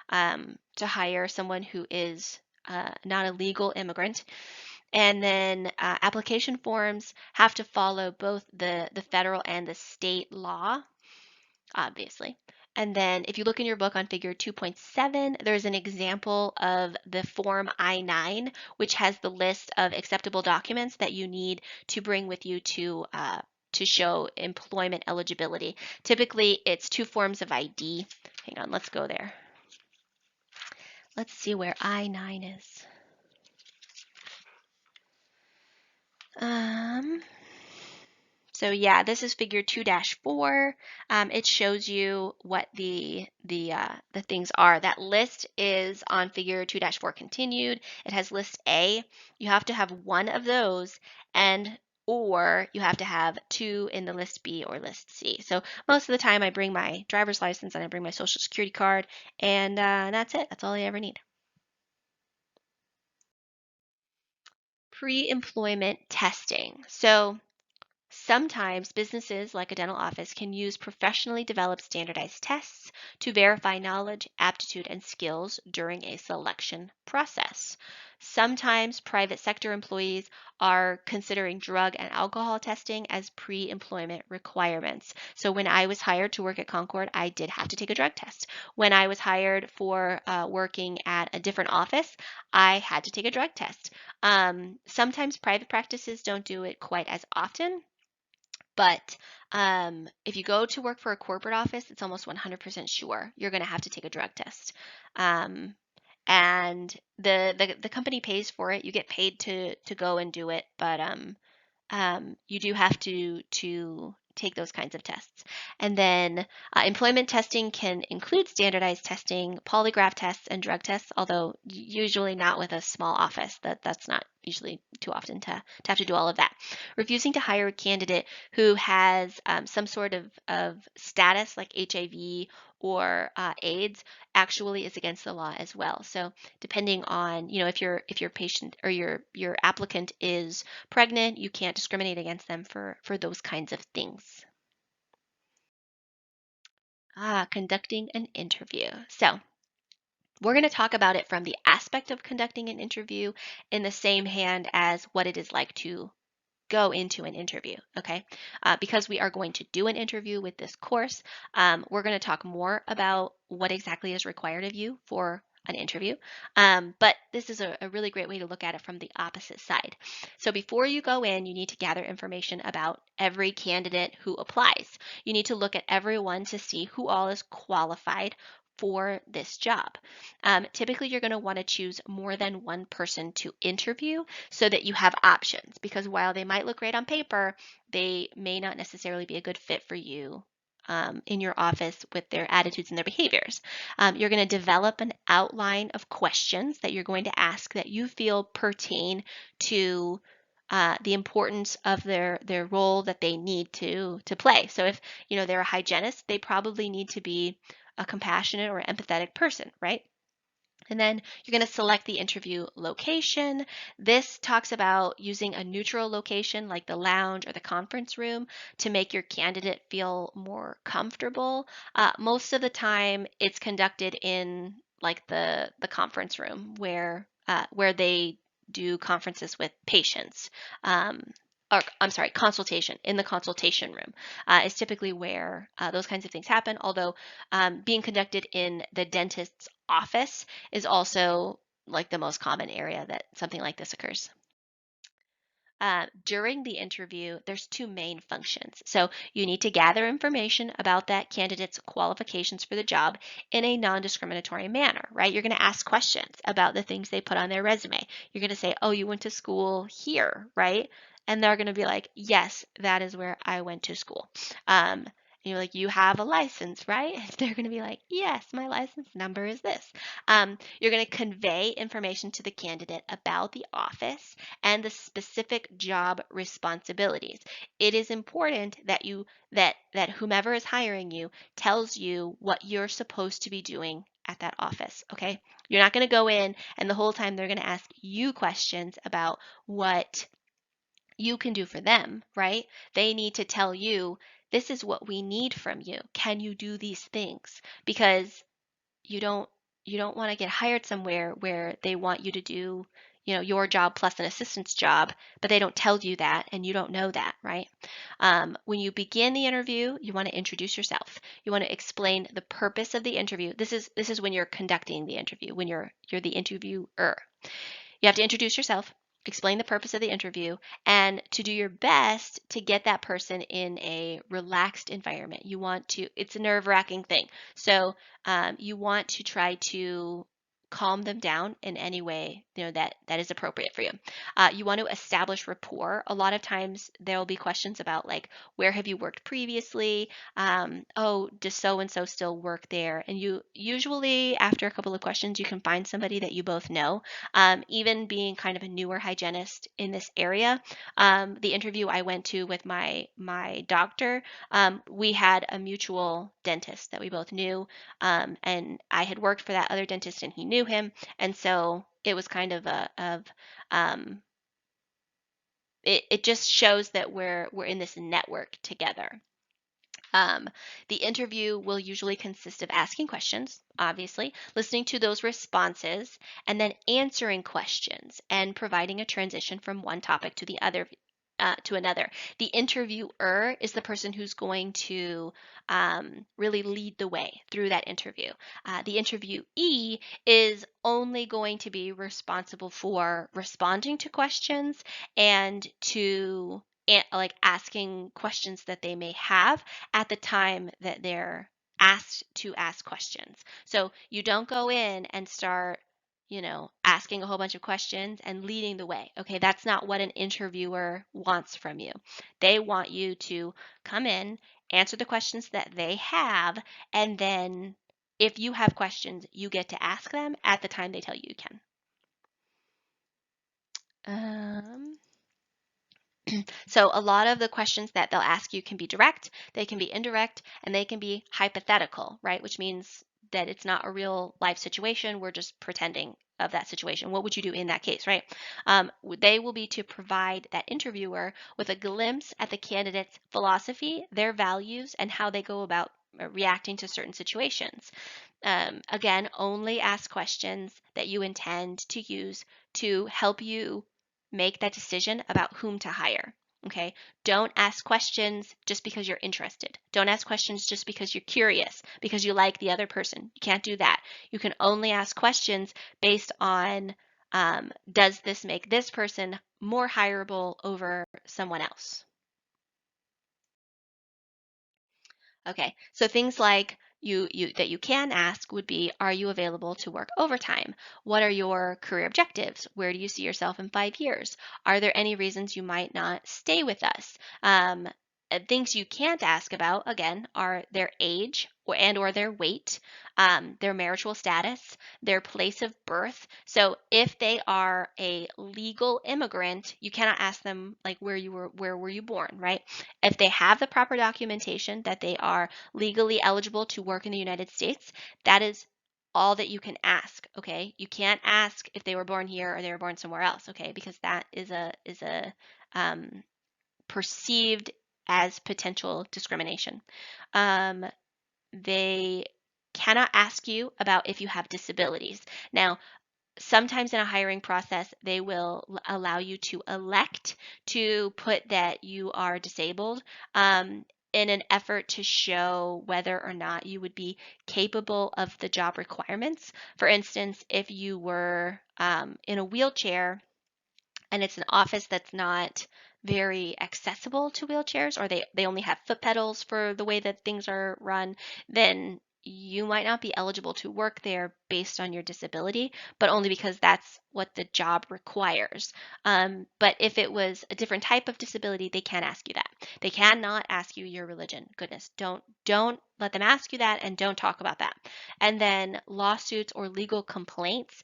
to hire someone who is not a legal immigrant. And then application forms have to follow both the federal and the state law, obviously. And then if you look in your book on figure 2.7, there's an example of the form I-9, which has the list of acceptable documents that you need to bring with you to show employment eligibility. Typically, it's 2 forms of ID. Hang on, let's go there. Let's see where I-9 is. So yeah, this is figure 2-4. It shows you what the things are. That list is on figure 2-4 continued. It has list A. You have to have one of those, or you have to have 2 in the list B or list C. So most of the time I bring my driver's license and I bring my social security card, and that's it. That's all I ever need. Pre-employment testing. So sometimes businesses like a dental office can use professionally developed standardized tests to verify knowledge, aptitude, and skills during a selection process. Sometimes private sector employees are considering drug and alcohol testing as pre-employment requirements. So when I was hired to work at Concord, I did have to take a drug test. When I was hired for working at a different office, I had to take a drug test. Sometimes private practices don't do it quite as often. But if you go to work for a corporate office, it's almost 100% sure you're going to have to take a drug test. Um, and the company pays for it. You get paid to go and do it, but you do have to take those kinds of tests. And then employment testing can include standardized testing, polygraph tests, and drug tests, although usually not with a small office. That's not usually too often to have to do all of that. Refusing to hire a candidate who has some sort of status like HIV or AIDS actually is against the law as well. So depending on, if your patient or your applicant is pregnant, you can't discriminate against them for those kinds of things. Conducting an interview. So we're going to talk about it from the aspect of conducting an interview in the same hand as what it is like to go into an interview, okay? Because we are going to do an interview with this course, we're going to talk more about what exactly is required of you for an interview. But this is a really great way to look at it from the opposite side. So before you go in, you need to gather information about every candidate who applies. You need to look at everyone to see who all is qualified for this job. Typically, you're going to want to choose more than one person to interview so that you have options, because while they might look great on paper, they may not necessarily be a good fit for you in your office with their attitudes and their behaviors. You're going to develop an outline of questions that you're going to ask that you feel pertain to the importance of their role that they need to play. So if they're a hygienist, they probably need to be a compassionate or empathetic person, right? And then you're going to select the interview location. This talks about using a neutral location like the lounge or the conference room to make your candidate feel more comfortable. Most of the time, it's conducted in like the conference room where they do conferences with patients. Or I'm sorry, consultation in the consultation room is typically where those kinds of things happen. Although being conducted in the dentist's office is also like the most common area that something like this occurs. During the interview, there's 2 main functions. So you need to gather information about that candidate's qualifications for the job in a non-discriminatory manner, right? You're going to ask questions about the things they put on their resume. You're going to say, oh, you went to school here, right? And they're going to be like, yes, that is where I went to school. And you're like, you have a license, right? And they're going to be like, yes, my license number is this. You're going to convey information to the candidate about the office and the specific job responsibilities. It is important that that whomever is hiring you tells you what you're supposed to be doing at that office, okay? You're not going to go in and the whole time they're going to ask you questions about what you can do for them, right? They need to tell you, this is what we need from you. Can you do these things? Because you don't you don't want to get hired somewhere where they want you to do, your job plus an assistant's job, but they don't tell you that and you don't know that, right? When you begin the interview, you want to introduce yourself. You want to explain the purpose of the interview. This is when you're conducting the interview, when you're the interviewer. You have to introduce yourself, explain the purpose of the interview, and to do your best to get that person in a relaxed environment. It's a nerve-wracking thing. So you want to try to calm them down in any way that is appropriate for you. You want to establish rapport. A lot of times there will be questions about like, where have you worked previously? Oh, does so and so still work there? And you usually, after a couple of questions, you can find somebody that you both know. Even being kind of a newer hygienist in this area, the interview I went to with my doctor, we had a mutual dentist that we both knew, and I had worked for that other dentist, and he knew him, and so it was kind of um, it just shows that we're in this network together. Um, the interview will usually consist of asking questions, obviously, listening to those responses, and then answering questions and providing a transition from one topic to the other. To another. The interviewer is the person who's going to really lead the way through that interview. The interviewee is only going to be responsible for responding to questions and to like asking questions that they may have at the time that they're asked to ask questions. So you don't go in and start, asking a whole bunch of questions and leading the way. Okay, that's not what an interviewer wants from you. They want you to come in, answer the questions that they have, and then if you have questions, you get to ask them at the time they tell you you can. Um, So a lot of the questions that they'll ask you can be direct, they can be indirect, and they can be hypothetical, right? Which means that it's not a real life situation. We're just pretending of that situation. What would you do in that case, right? They will be to provide that interviewer with a glimpse at the candidate's philosophy, their values, and how they go about reacting to certain situations. Again, only ask questions that you intend to use to help you make that decision about whom to hire. Okay. Don't ask questions just because you're interested. Don't ask questions just because you're curious, because you like the other person. You can't do that. You can only ask questions based on does this make this person more hireable over someone else? Okay, so things like you that you can ask would be, are you available to work overtime? What are your career objectives? Where do you see yourself in 5 years? Are there any reasons you might not stay with us? Things you can't ask about, again, are their age or their weight, their marital status, their place of birth. So if they are a legal immigrant, you cannot ask them like where were you born, right? If they have the proper documentation that they are legally eligible to work in the United States, that is all that you can ask, okay? You can't ask if they were born here or they were born somewhere else, okay? Because that is a perceived as potential discrimination. Um, they cannot ask you about if you have disabilities. Now, sometimes in a hiring process, they will allow you to elect to put that you are disabled in an effort to show whether or not you would be capable of the job requirements. For instance, if you were in a wheelchair and it's an office that's not very accessible to wheelchairs, or they only have foot pedals for the way that things are run, then you might not be eligible to work there based on your disability, but only because that's what the job requires. But if it was a different type of disability, they can't ask you that. They cannot ask you your religion. Goodness, don't let them ask you that, and don't talk about that. And then lawsuits or legal complaints,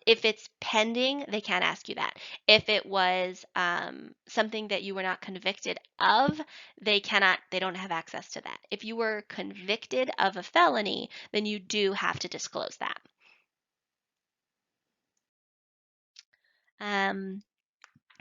if it's pending, they can't ask you that. If it was something that you were not convicted of, they don't have access to that. If you were convicted of a felony, then you do have to disclose that. Um,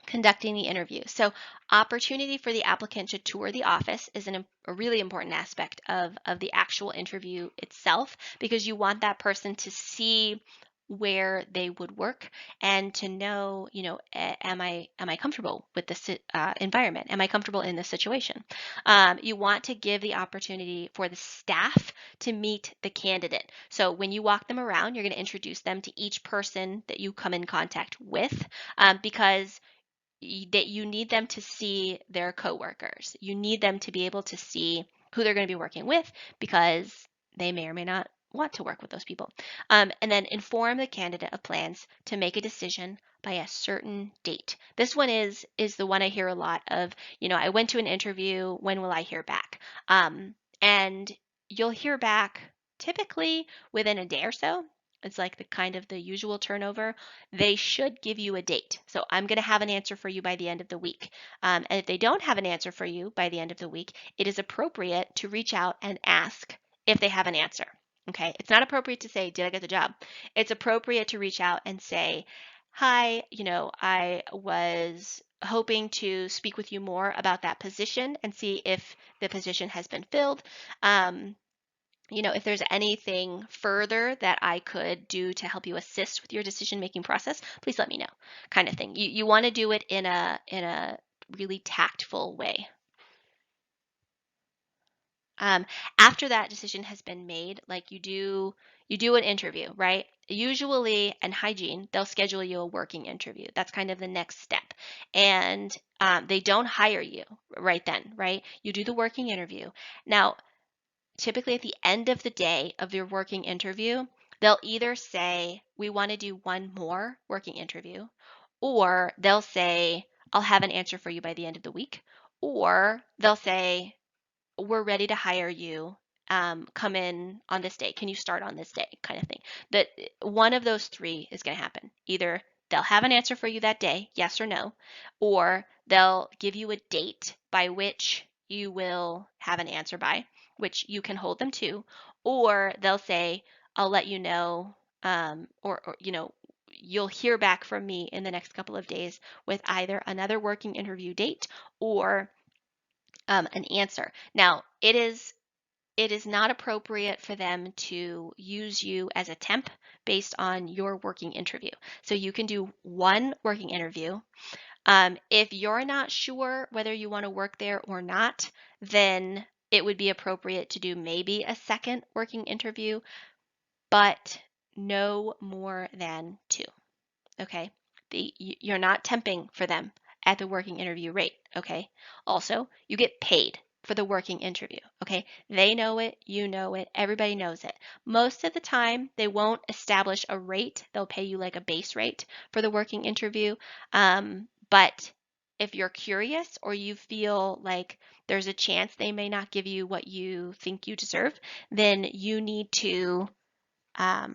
Conducting the interview. So opportunity for the applicant to tour the office is a really important aspect of the actual interview itself, because you want that person to see where they would work and to know, am I comfortable with this environment? Am I comfortable in this situation? You want to give the opportunity for the staff to meet the candidate. So when you walk them around, you're going to introduce them to each person that you come in contact with, because that you need them to see their coworkers. You need them to be able to see who they're going to be working with, because they may or may not want to work with those people. And then inform the candidate of plans to make a decision by a certain date. This one is the one I hear a lot of, I went to an interview, when will I hear back? And you'll hear back typically within a day or so. It's like the kind of the usual turnover. They should give you a date. So I'm going to have an answer for you by the end of the week. And if they don't have an answer for you by the end of the week, it is appropriate to reach out and ask if they have an answer. Okay. It's not appropriate to say, did I get the job? It's appropriate to reach out and say, hi, I was hoping to speak with you more about that position and see if the position has been filled. If there's anything further that I could do to help you assist with your decision-making process, please let me know, kind of thing. You want to do it in a really tactful way. After that decision has been made, like you do an interview, right? Usually, in hygiene, they'll schedule you a working interview. That's kind of the next step. And they don't hire you right then, right? You do the working interview. Now, typically at the end of the day of your working interview, they'll either say, we want to do one more working interview, or they'll say, I'll have an answer for you by the end of the week, or they'll say, we're ready to hire you. Come in on this day. Can you start on this day? Kind of thing. That one of those three is going to happen. Either they'll have an answer for you that day, yes or no, or they'll give you a date by which you will have an answer by, which you can hold them to, or they'll say, I'll let you know, or you'll hear back from me in the next couple of days with either another working interview date or an answer. Now, it is not appropriate for them to use you as a temp based on your working interview. So you can do one working interview. If you're not sure whether you want to work there or not, then it would be appropriate to do maybe a second working interview, but no more than two. Okay. You're not temping for them at the working interview rate. Okay. Also, you get paid for the working interview. Okay. They know it. You know it. Everybody knows it. Most of the time, they won't establish a rate. They'll pay you like a base rate for the working interview. But if you're curious or you feel like there's a chance they may not give you what you think you deserve, then you need to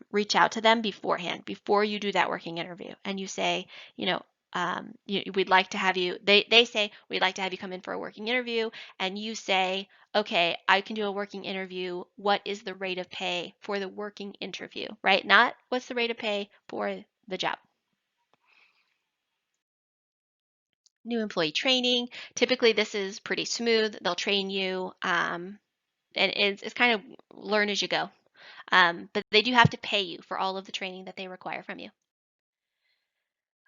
reach out to them beforehand, before you do that working interview, and you say, we'd like to have you. They say, we'd like to have you come in for a working interview, and you say, okay, I can do a working interview. What is the rate of pay for the working interview, right? Not what's the rate of pay for the job. New employee training. Typically, this is pretty smooth. They'll train you, and it's kind of learn as you go. But they do have to pay you for all of the training that they require from you.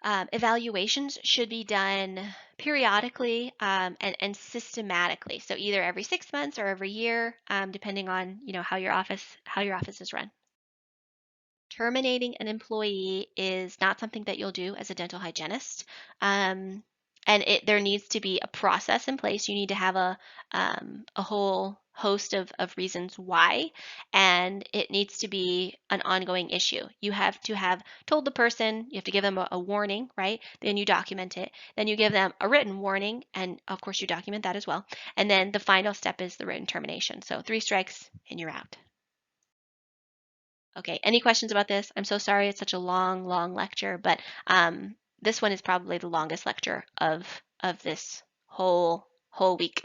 Evaluations should be done periodically, and systematically. So either every 6 months or every year, depending on how your office is run. Terminating an employee is not something that you'll do as a dental hygienist. And there needs to be a process in place. You need to have a whole host of reasons why, and it needs to be an ongoing issue. You have to have told the person, you have to give them a warning, right? Then you document it. Then you give them a written warning, and of course you document that as well. And then the final step is the written termination. So 3 strikes and you're out. Okay, any questions about this? I'm so sorry it's such a long lecture, but this one is probably the longest lecture of this whole week.